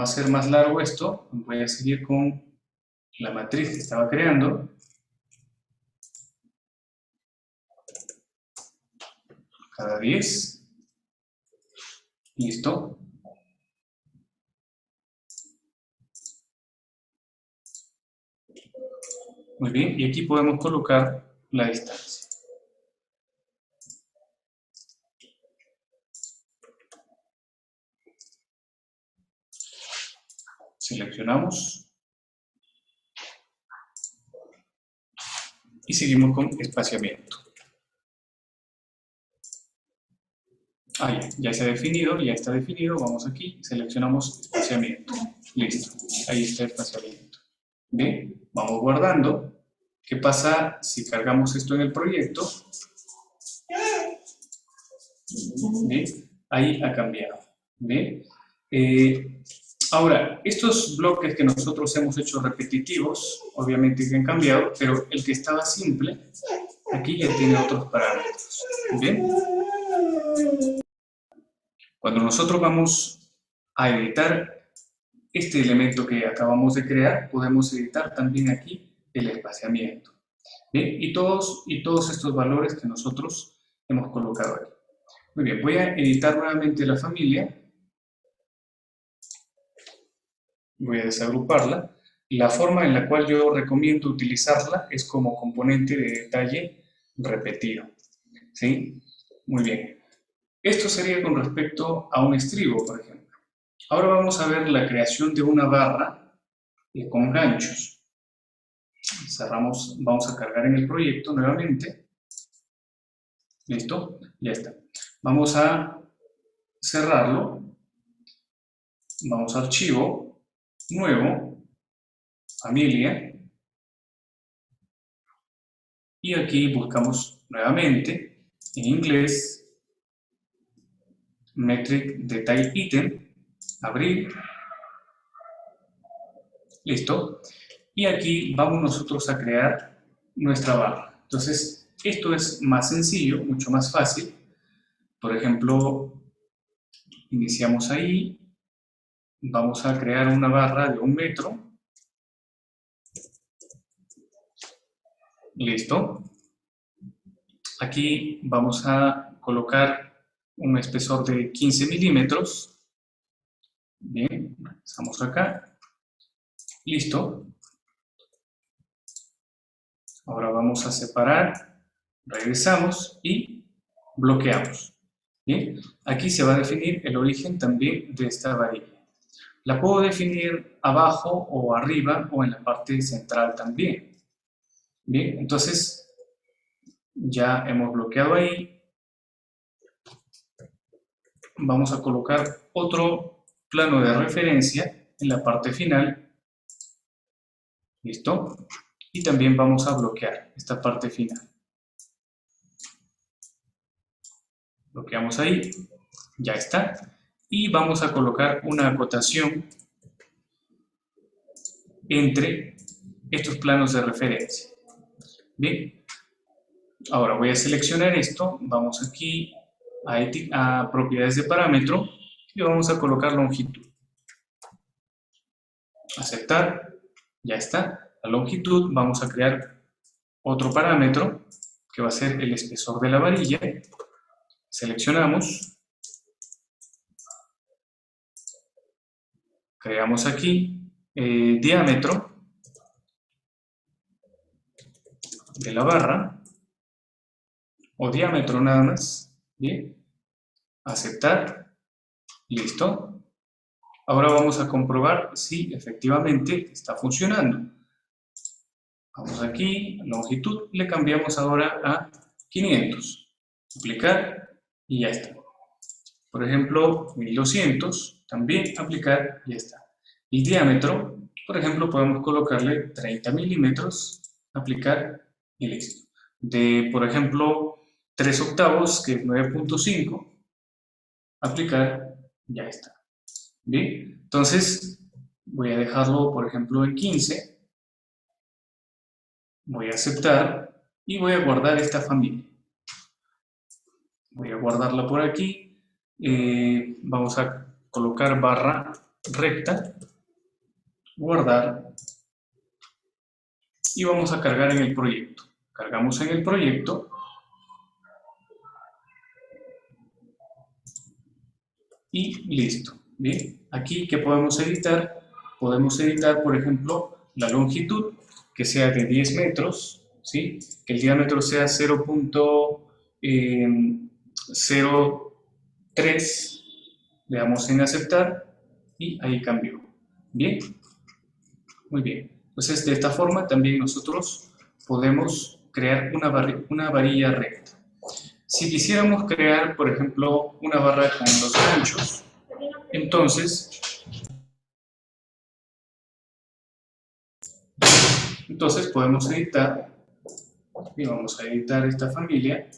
Speaker 1: hacer más largo esto, voy a seguir con la matriz que estaba creando. Cada 10. Listo. Muy bien, y aquí podemos colocar la distancia. Seleccionamos. Y seguimos con espaciamiento. Ya se ha definido, ya está definido. Vamos aquí, seleccionamos espaciamiento. Listo, ahí está el espaciamiento. Bien, vamos guardando. ¿Qué pasa si cargamos esto en el proyecto? Bien, ahí ha cambiado. Bien. Ahora, estos bloques que nosotros hemos hecho repetitivos, obviamente que han cambiado, pero el que estaba simple, aquí ya tiene otros parámetros. Bien. Cuando nosotros vamos a editar este elemento que acabamos de crear, podemos editar también aquí el espaciamiento. ¿Bien? Y todos estos valores que nosotros hemos colocado aquí. Muy bien, voy a editar nuevamente la familia. Voy a desagruparla. La forma en la cual yo recomiendo utilizarla es como componente de detalle repetido. ¿Sí? Muy bien. Esto sería con respecto a un estribo, por ejemplo. Ahora vamos a ver la creación de una barra con ganchos. Cerramos, vamos a cargar en el proyecto nuevamente. ¿Listo? Ya está. Vamos a cerrarlo. Vamos a archivo, nuevo, familia. Y aquí buscamos nuevamente en inglés metric detail item, abrir. Listo. Y aquí vamos nosotros a crear nuestra barra. Entonces, esto es más sencillo, mucho más fácil. Por ejemplo, iniciamos ahí. Vamos a crear una barra de 1 metro. Listo. Aquí vamos a colocar un espesor de 15 milímetros. Bien, estamos acá. Listo. Ahora vamos a separar, regresamos y bloqueamos. Bien, aquí se va a definir el origen también de esta varilla. La puedo definir abajo o arriba o en la parte central también. Bien, entonces ya hemos bloqueado ahí. Vamos a colocar otro plano de referencia en la parte final. ¿Listo? Y también vamos a bloquear esta parte final. Bloqueamos ahí, ya está. Y vamos a colocar una acotación entre estos planos de referencia. Bien, ahora voy a seleccionar esto, vamos aquí a propiedades de parámetro y vamos a colocar longitud. Aceptar, ya está. La longitud, vamos a crear otro parámetro que va a ser el espesor de la varilla. Seleccionamos, creamos aquí diámetro de la barra o diámetro nada más. Bien, aceptar, listo. Ahora vamos a comprobar si efectivamente está funcionando. Vamos aquí, longitud, le cambiamos ahora a 500. Aplicar y ya está. Por ejemplo, 1200, también aplicar y ya está. El diámetro, por ejemplo, podemos colocarle 30 milímetros, aplicar y listo. De, por ejemplo, 3 octavos, que es 9.5, aplicar, ya está. Bien, entonces voy a dejarlo, por ejemplo, en 15. Voy a aceptar y voy a guardar esta familia. Voy a guardarla por aquí. Vamos a colocar barra recta, guardar y vamos a cargar en el proyecto. Cargamos en el proyecto. Y listo. Bien, aquí ¿qué podemos editar? Podemos editar, por ejemplo, la longitud, que sea de 10 metros, ¿sí? Que el diámetro sea 0.03, le damos en aceptar y ahí cambió. Bien, muy bien. Entonces, de esta forma también nosotros podemos crear una varilla recta. Si quisiéramos crear, por ejemplo, una barra con los ganchos, entonces podemos editar, y vamos a editar esta familia,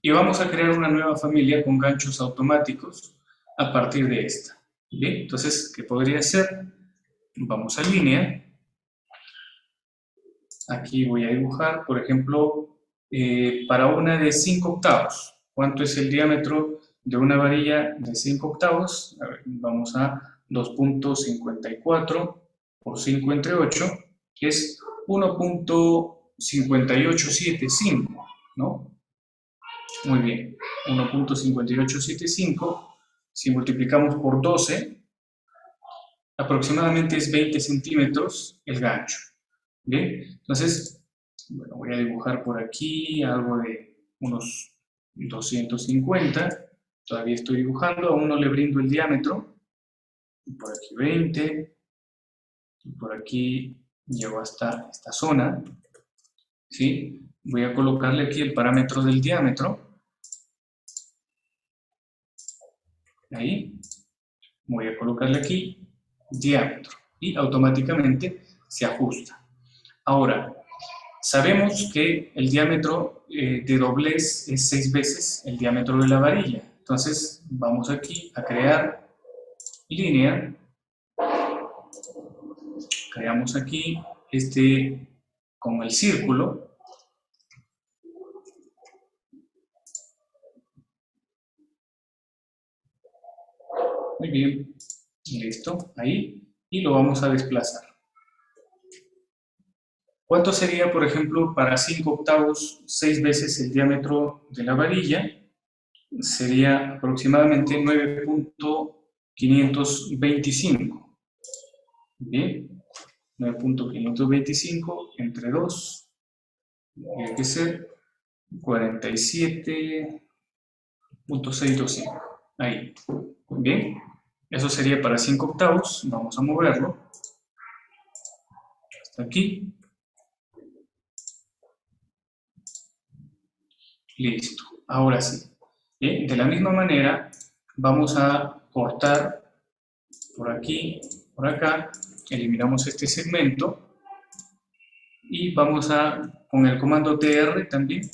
Speaker 1: y vamos a crear una nueva familia con ganchos automáticos a partir de esta. Bien, entonces, ¿qué podría ser? Vamos a línea. Aquí voy a dibujar, por ejemplo, para una de 5 octavos. ¿Cuánto es el diámetro de una varilla de 5 octavos? A ver, vamos a 2.54 por 5 entre 8, que es 1.5875, ¿no? Muy bien, 1.5875, si multiplicamos por 12, aproximadamente es 20 centímetros el gancho. Bien, entonces, bueno, voy a dibujar por aquí algo de unos 250. Todavía estoy dibujando, aún no le brindo el diámetro. Por aquí 20. Y por aquí llego hasta esta zona. ¿Sí? Voy a colocarle aquí el parámetro del diámetro. Ahí. Voy a colocarle aquí diámetro. Y automáticamente se ajusta. Ahora, sabemos que el diámetro de doblez es 6 veces el diámetro de la varilla. Entonces, vamos aquí a crear línea. Creamos aquí como el círculo. Muy bien, listo, ahí. Y lo vamos a desplazar. ¿Cuánto sería, por ejemplo, para 5 octavos, 6 veces el diámetro de la varilla? Sería aproximadamente 9.525. Bien, 9.525 entre 2, tiene que ser 47.625. Ahí. Bien, eso sería para 5 octavos. Vamos a moverlo hasta aquí. Listo. Ahora sí. Bien, de la misma manera, vamos a cortar por aquí, por acá. Eliminamos este segmento. Y vamos con el comando tr también.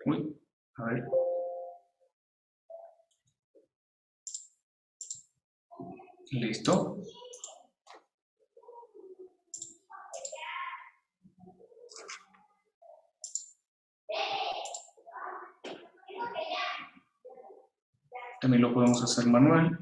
Speaker 1: Uy, a ver. Listo. También lo podemos hacer manual.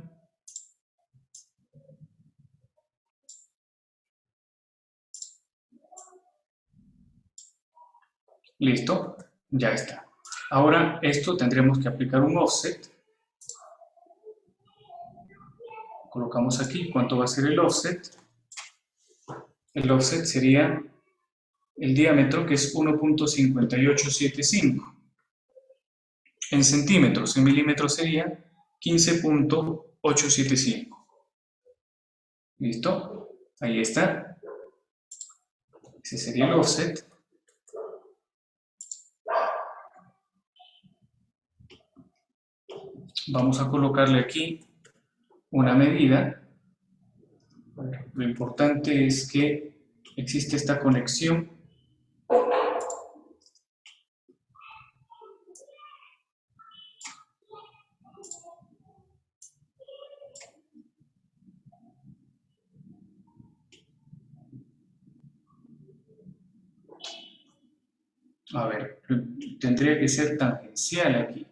Speaker 1: Listo, ya está. Ahora esto tendremos que aplicar un offset. Colocamos aquí cuánto va a ser el offset. El offset sería el diámetro, que es 1.5875. En centímetros, en milímetros sería 15.875. ¿Listo? Ahí está. Ese sería el offset. Vamos a colocarle aquí una medida. Lo importante es que existe esta conexión. A ver, tendría que ser tangencial aquí.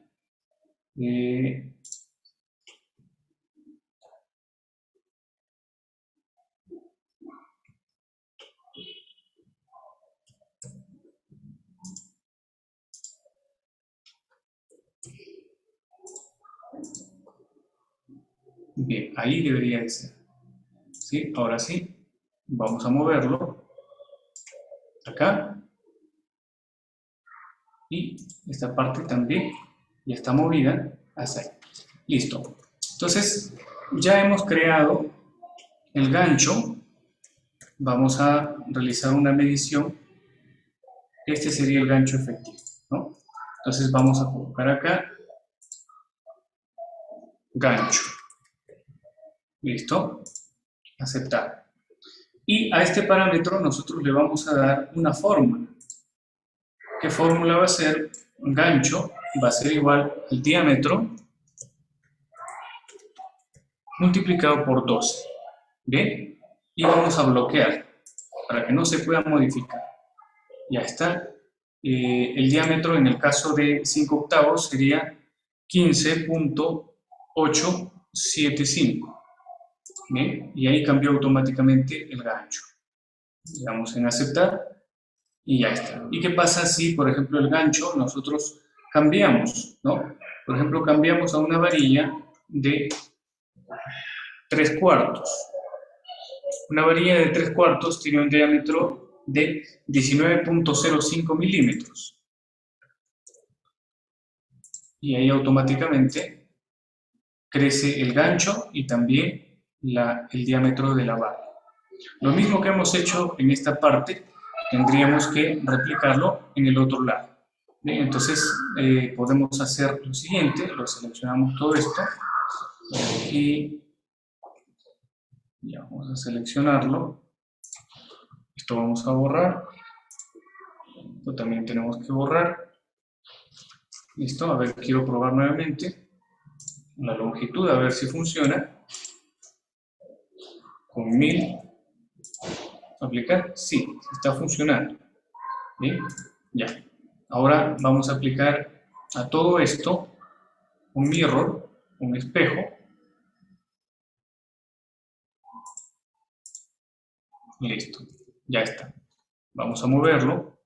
Speaker 1: Bien, ahí debería de ser. ¿Sí? Ahora sí, vamos a moverlo acá. Y esta parte también ya está movida hacia ahí. Listo. Entonces, ya hemos creado el gancho. Vamos a realizar una medición. Este sería el gancho efectivo, ¿no? Entonces vamos a colocar acá gancho. ¿Listo? Aceptar. Y a este parámetro nosotros le vamos a dar una fórmula. ¿Qué fórmula va a ser? Un gancho va a ser igual al diámetro multiplicado por 12. ¿Bien? Y vamos a bloquear para que no se pueda modificar. Ya está. El diámetro en el caso de 5 octavos sería 15.875. ¿Bien? Y ahí cambió automáticamente el gancho. Le damos en aceptar y ya está. ¿Y qué pasa si, por ejemplo, el gancho nosotros cambiamos, ¿no? Por ejemplo, cambiamos a una varilla de 3 cuartos. Una varilla de 3 cuartos tiene un diámetro de 19.05 milímetros. Y ahí automáticamente crece el gancho y también el diámetro de la barra. Lo mismo que hemos hecho en esta parte, tendríamos que replicarlo en el otro lado. Bien, entonces podemos hacer lo siguiente, lo seleccionamos todo esto, y ya vamos a seleccionarlo. Esto vamos a borrar, esto también tenemos que borrar. Listo, a ver, quiero probar nuevamente la longitud, a ver si funciona. Con 1000, aplicar, sí, está funcionando. Bien, ya. Ahora vamos a aplicar a todo esto un mirror, un espejo. Listo, ya está. Vamos a moverlo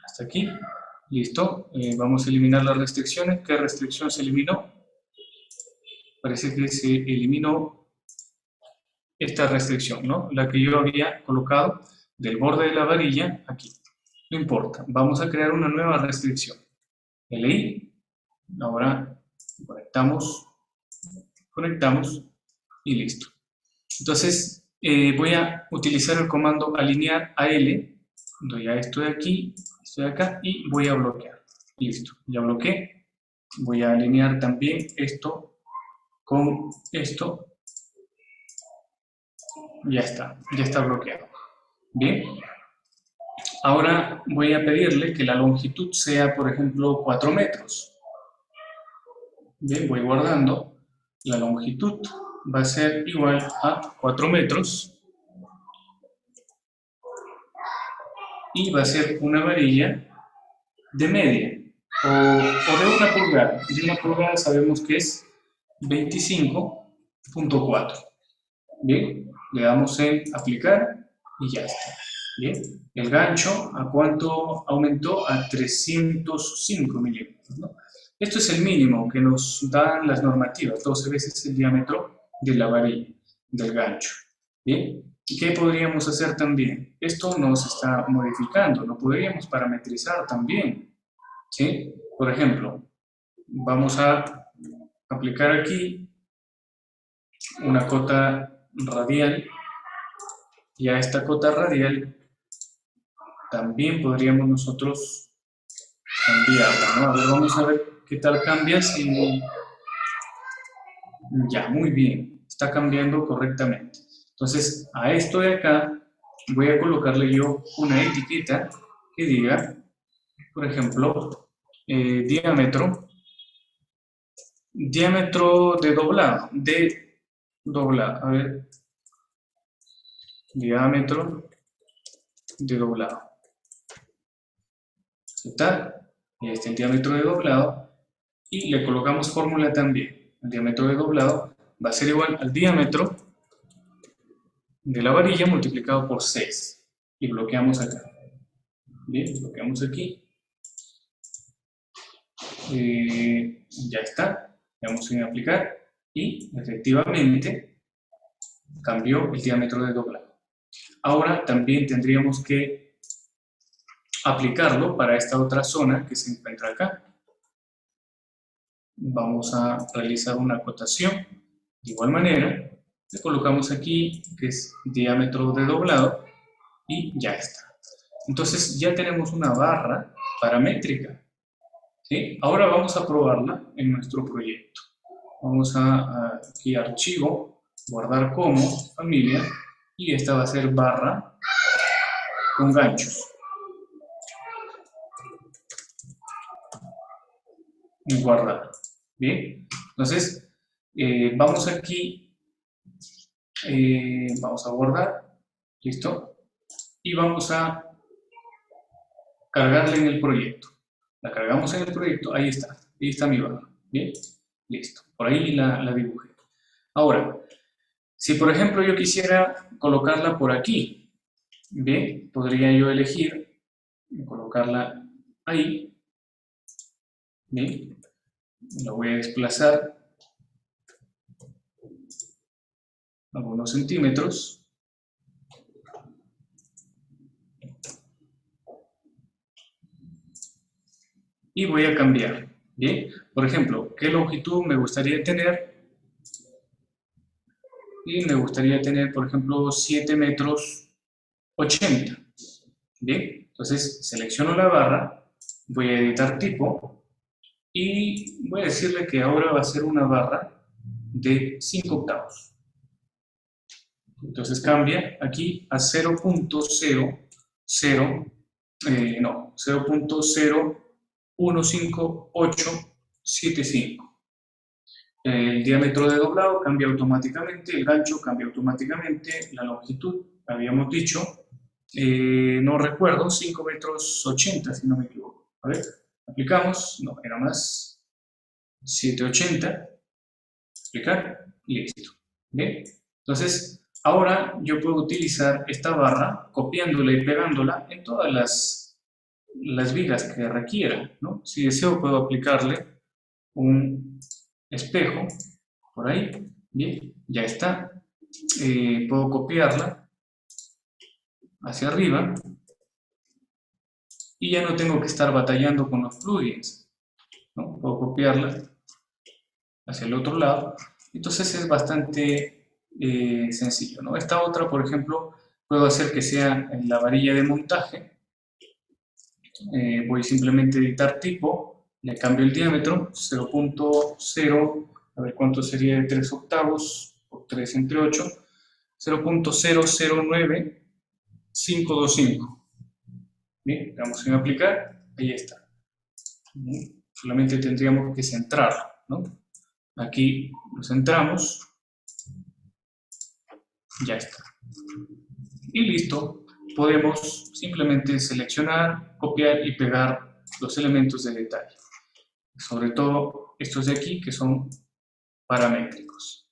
Speaker 1: hasta aquí. Listo, vamos a eliminar las restricciones. ¿Qué restricción se eliminó? Parece que se eliminó esta restricción, ¿no? La que yo había colocado del borde de la varilla aquí. No importa, vamos a crear una nueva restricción. LI, ahora conectamos y listo. Entonces voy a utilizar el comando alinear AL, doy a esto de aquí, esto de acá y voy a bloquear. Listo, ya bloqueé. Voy a alinear también esto con esto. Ya está bloqueado. Bien. Ahora voy a pedirle que la longitud sea, por ejemplo, 4 metros. Bien, voy guardando. La longitud va a ser igual a 4 metros. Y va a ser una varilla de media o de 1 pulgada. De 1 pulgada sabemos que es 25.4. Bien, le damos en aplicar y ya está. Bien, el gancho, ¿a cuánto aumentó? A 305 milímetros, ¿no? Esto es el mínimo que nos dan las normativas, 12 veces el diámetro de la varilla, del gancho. Bien, ¿y qué podríamos hacer también? Esto nos está modificando, lo podríamos parametrizar también, ¿sí? Por ejemplo, vamos a aplicar aquí una cota radial y a esta cota radial también podríamos nosotros cambiarla, ¿no? A ver, vamos a ver qué tal cambia si... Ya, muy bien, está cambiando correctamente. Entonces, a esto de acá voy a colocarle yo una etiqueta que diga, por ejemplo, diámetro de doblado, a ver, diámetro de doblado. ¿Está? Y este es el diámetro de doblado. Y le colocamos fórmula también. El diámetro de doblado va a ser igual al diámetro de la varilla multiplicado por 6. Y bloqueamos acá. Bien, bloqueamos aquí. Ya está. Le damos en aplicar. Y efectivamente cambió el diámetro de doblado. Ahora también tendríamos que aplicarlo para esta otra zona que se encuentra acá. Vamos a realizar una acotación. De igual manera, le colocamos aquí que es diámetro de doblado y ya está. Entonces ya tenemos una barra paramétrica. ¿Sí? Ahora vamos a probarla en nuestro proyecto. Vamos a aquí archivo, guardar como familia y esta va a ser barra con ganchos. Y guardar. Bien, entonces vamos aquí, vamos a guardar, listo, y vamos a cargarla en el proyecto. La cargamos en el proyecto, ahí está mi barra, bien, listo, por ahí la dibujé. Ahora, si por ejemplo yo quisiera colocarla por aquí, bien, podría yo elegir colocarla ahí, bien, la voy a desplazar algunos centímetros, y voy a cambiar. Bien, por ejemplo, ¿qué longitud me gustaría tener? Y me gustaría tener, por ejemplo, 7 metros 80. Bien, entonces selecciono la barra, voy a editar tipo y voy a decirle que ahora va a ser una barra de 5 octavos. Entonces cambia aquí a 0.15875. El diámetro de doblado cambia automáticamente, el gancho cambia automáticamente, la longitud, habíamos dicho, no recuerdo, 5 metros 80 si no me equivoco. A ver, aplicamos, no, era más, 780, aplicar, y listo. ¿Bien? Entonces, ahora yo puedo utilizar esta barra copiándola y pegándola en todas las vigas que requiera, ¿no? Si deseo puedo aplicarle un espejo por ahí, bien, ya está. Puedo copiarla hacia arriba y ya no tengo que estar batallando con los plugins, ¿no? Puedo copiarla hacia el otro lado. Entonces es bastante sencillo, ¿no? Esta otra, por ejemplo, puedo hacer que sea en la varilla de montaje. Voy simplemente a editar tipo, le cambio el diámetro, 0.0, a ver cuánto sería de 3 octavos, por 3 entre 8, 0.009525. Bien, le damos en aplicar, ahí está. Solamente tendríamos que centrarlo, ¿no? Aquí lo centramos, ya está. Y listo, podemos simplemente seleccionar, copiar y pegar los elementos de detalle. Sobre todo estos de aquí que son paramétricos.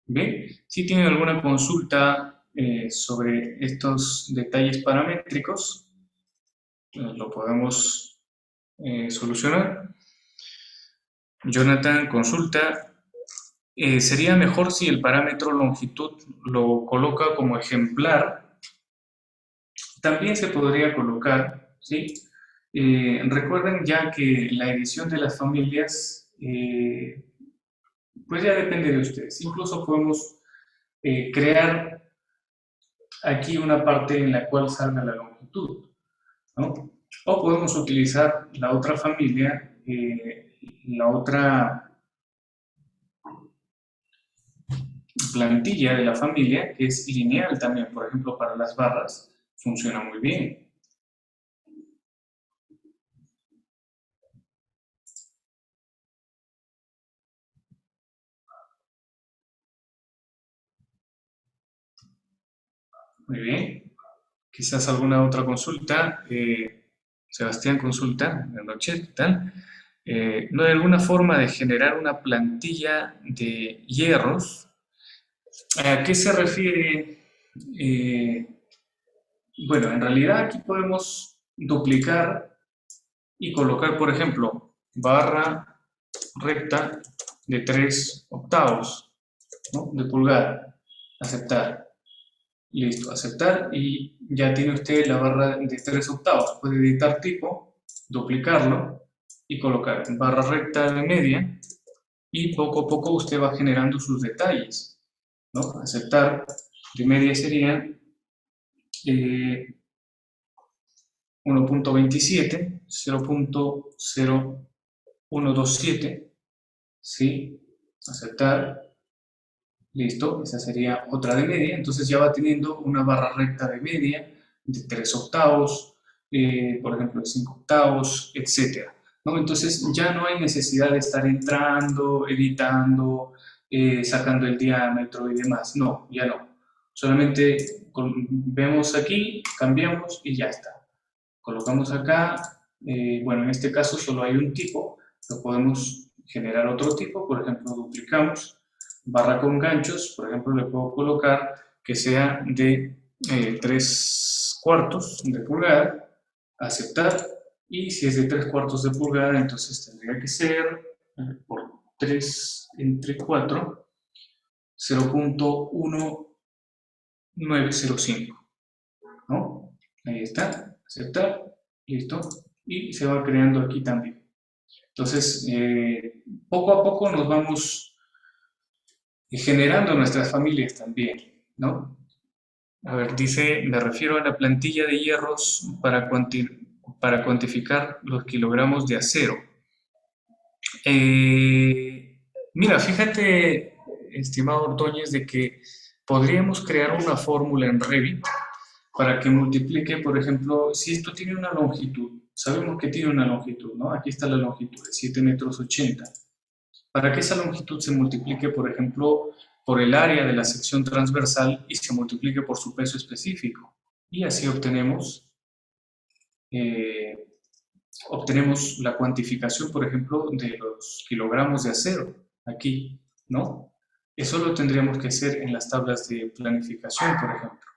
Speaker 1: Bien, si tienen alguna consulta sobre estos detalles paramétricos, lo podemos solucionar. Jonathan consulta, sería mejor si el parámetro longitud lo coloca como ejemplar. También se podría colocar, ¿sí? Recuerden ya que la edición de las familias, pues ya depende de ustedes. Incluso podemos crear aquí una parte en la cual salga la longitud, ¿no? O podemos utilizar la otra familia, la otra plantilla de la familia, que es lineal también, por ejemplo, para las barras, funciona muy bien. Muy bien. Quizás alguna otra consulta. Sebastián consulta en el chat, ¿qué tal? ¿No hay alguna forma de generar una plantilla de hierros? ¿A qué se refiere? Eh, bueno, en realidad aquí podemos duplicar y colocar, por ejemplo, barra recta de 3 octavos, ¿no? De pulgada. Aceptar. Listo, aceptar y ya tiene usted la barra de 3 octavos. Puede editar tipo, duplicarlo y colocar barra recta de media y poco a poco usted va generando sus detalles, ¿no? Aceptar de media sería 1.27, 0.0127, ¿sí? Aceptar, listo, esa sería otra de media, entonces ya va teniendo una barra recta de media de 3 octavos, por ejemplo, de 5 octavos, etcétera, ¿no? Entonces ya no hay necesidad de estar entrando, editando, sacando el diámetro y demás, no, ya no. Solamente vemos aquí, cambiamos y ya está. Colocamos acá, bueno, en este caso solo hay un tipo, lo podemos generar otro tipo, por ejemplo, duplicamos, barra con ganchos, por ejemplo, le puedo colocar que sea de 3 cuartos de pulgada, aceptar, y si es de 3 cuartos de pulgada, entonces tendría que ser por 3 entre 4, 0.1905, ¿no? Ahí está, aceptar, listo, y se va creando aquí también. Entonces, poco a poco nos vamos generando nuestras familias también, ¿no? A ver, dice, me refiero a la plantilla de hierros para cuantificar los kilogramos de acero. Eh, Mira, fíjate, estimado Ordóñez, de que podríamos crear una fórmula en Revit para que multiplique, por ejemplo, si esto tiene una longitud, sabemos que tiene una longitud, ¿no? Aquí está la longitud de 7 metros 80. Para que esa longitud se multiplique, por ejemplo, por el área de la sección transversal y se multiplique por su peso específico. Y así eh, obtenemos la cuantificación, por ejemplo, de los kilogramos de acero aquí, ¿no? Eso lo tendríamos que hacer en las tablas de planificación, por ejemplo,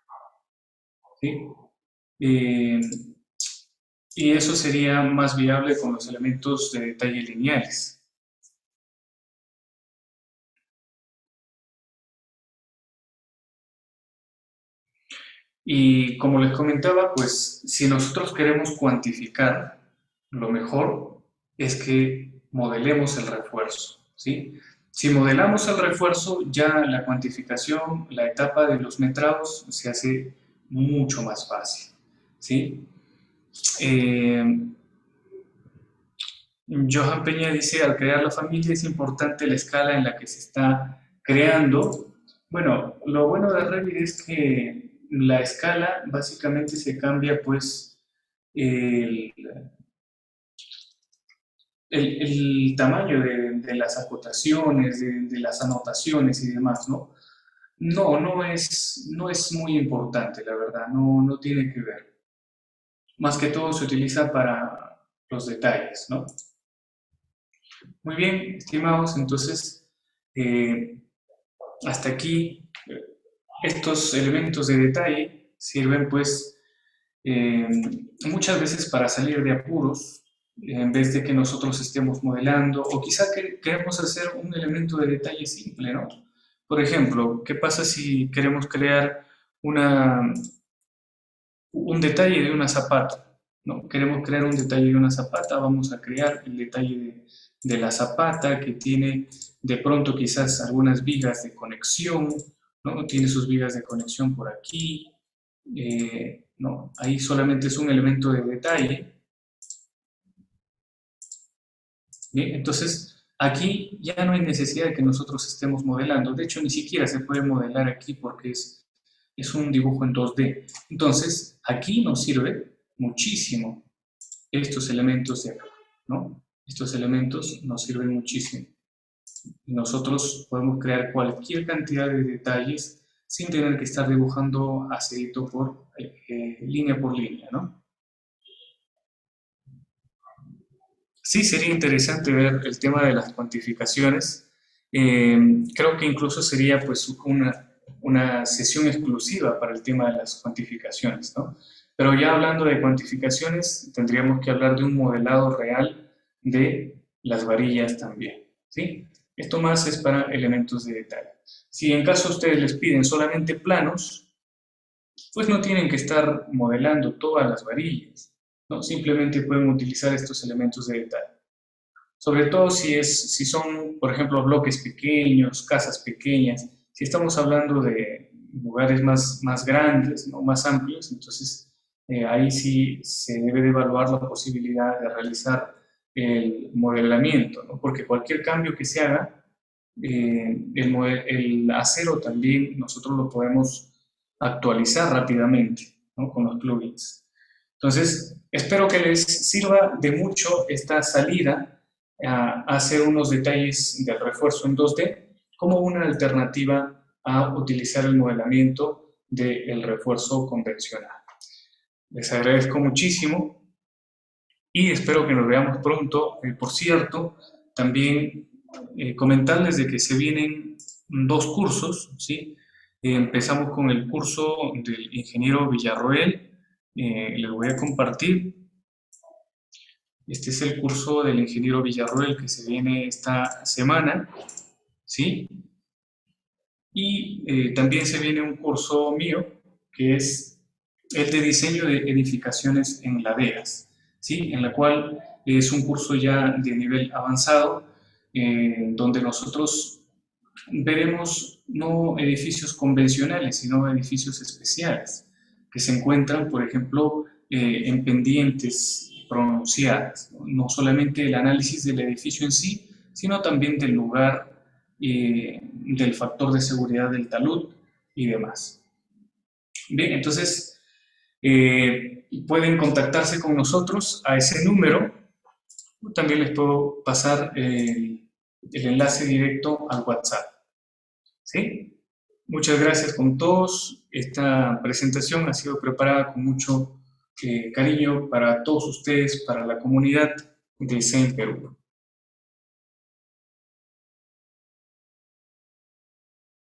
Speaker 1: ¿sí? Eh, y eso sería más viable con los elementos de detalle lineales. Y como les comentaba, pues si nosotros queremos cuantificar, lo mejor es que modelemos el refuerzo, ¿sí? Si modelamos el refuerzo, ya la cuantificación, la etapa de los metrados se hace mucho más fácil, ¿sí? Eh, Johan Peña dice, al crear la familia es importante la escala en la que se está creando. Bueno, lo bueno de Revit es que la escala básicamente se cambia pues el, el tamaño de las acotaciones, de las anotaciones y demás, ¿no? No es muy importante, la verdad, no tiene que ver. Más que todo se utiliza para los detalles, ¿no? Muy bien, estimados, entonces eh, hasta aquí estos elementos de detalle sirven pues eh, muchas veces para salir de apuros en vez de que nosotros estemos modelando o quizá queremos hacer un elemento de detalle simple, ¿no? Por ejemplo, ¿qué pasa si queremos crear una, un detalle de una zapata? ¿No? Queremos crear un detalle de una zapata, vamos a crear el detalle de la zapata que tiene de pronto quizás algunas vigas de conexión, ¿no? Tiene sus vigas de conexión por aquí, no, ahí solamente es un elemento de detalle. Bien, entonces aquí ya no hay necesidad de que nosotros estemos modelando, de hecho ni siquiera se puede modelar aquí porque es un dibujo en 2D. Entonces aquí nos sirve muchísimo estos elementos de acá, ¿no? Estos elementos nos sirven muchísimo. Nosotros podemos crear cualquier cantidad de detalles sin tener que estar dibujando aceito línea por línea, ¿no? Sí, sería interesante ver el tema de las cuantificaciones. Eh, Creo que incluso sería pues una sesión exclusiva para el tema de las cuantificaciones, ¿no? Pero ya hablando de cuantificaciones, tendríamos que hablar de un modelado real de las varillas también, ¿sí? Esto más es para elementos de detalle. Si en caso ustedes les piden solamente planos, pues no tienen que estar modelando todas las varillas, ¿no? Simplemente pueden utilizar estos elementos de detalle. Sobre todo si son, por ejemplo, bloques pequeños, casas pequeñas, si estamos hablando de lugares más grandes, ¿no? Más amplios, entonces ahí sí se debe de evaluar la posibilidad de realizar el modelamiento, ¿no? Porque cualquier cambio que se haga, el acero también nosotros lo podemos actualizar rápidamente, ¿no? Con los plugins. Entonces, espero que les sirva de mucho esta salida a hacer unos detalles del refuerzo en 2D como una alternativa a utilizar el modelamiento del refuerzo convencional. Les agradezco muchísimo y espero que nos veamos pronto. Por cierto, también comentarles de que se vienen dos cursos, ¿sí? Empezamos con el curso del ingeniero Villarroel. Les voy a compartir. Este es el curso del ingeniero Villarroel que se viene esta semana, ¿sí? Y también se viene un curso mío que es el de diseño de edificaciones en laderas, ¿sí? En la cual Es un curso ya de nivel avanzado, donde nosotros veremos no edificios convencionales, sino edificios especiales, que se encuentran, por ejemplo, en pendientes pronunciadas. No solamente el análisis del edificio en sí, sino también del lugar, del factor de seguridad del talud y demás. Bien, entonces pueden contactarse con nosotros a ese número. También les puedo pasar el enlace directo al WhatsApp. ¿Sí? Muchas gracias con todos. Esta presentación ha sido preparada con mucho cariño para todos ustedes, para la comunidad de CEN Perú.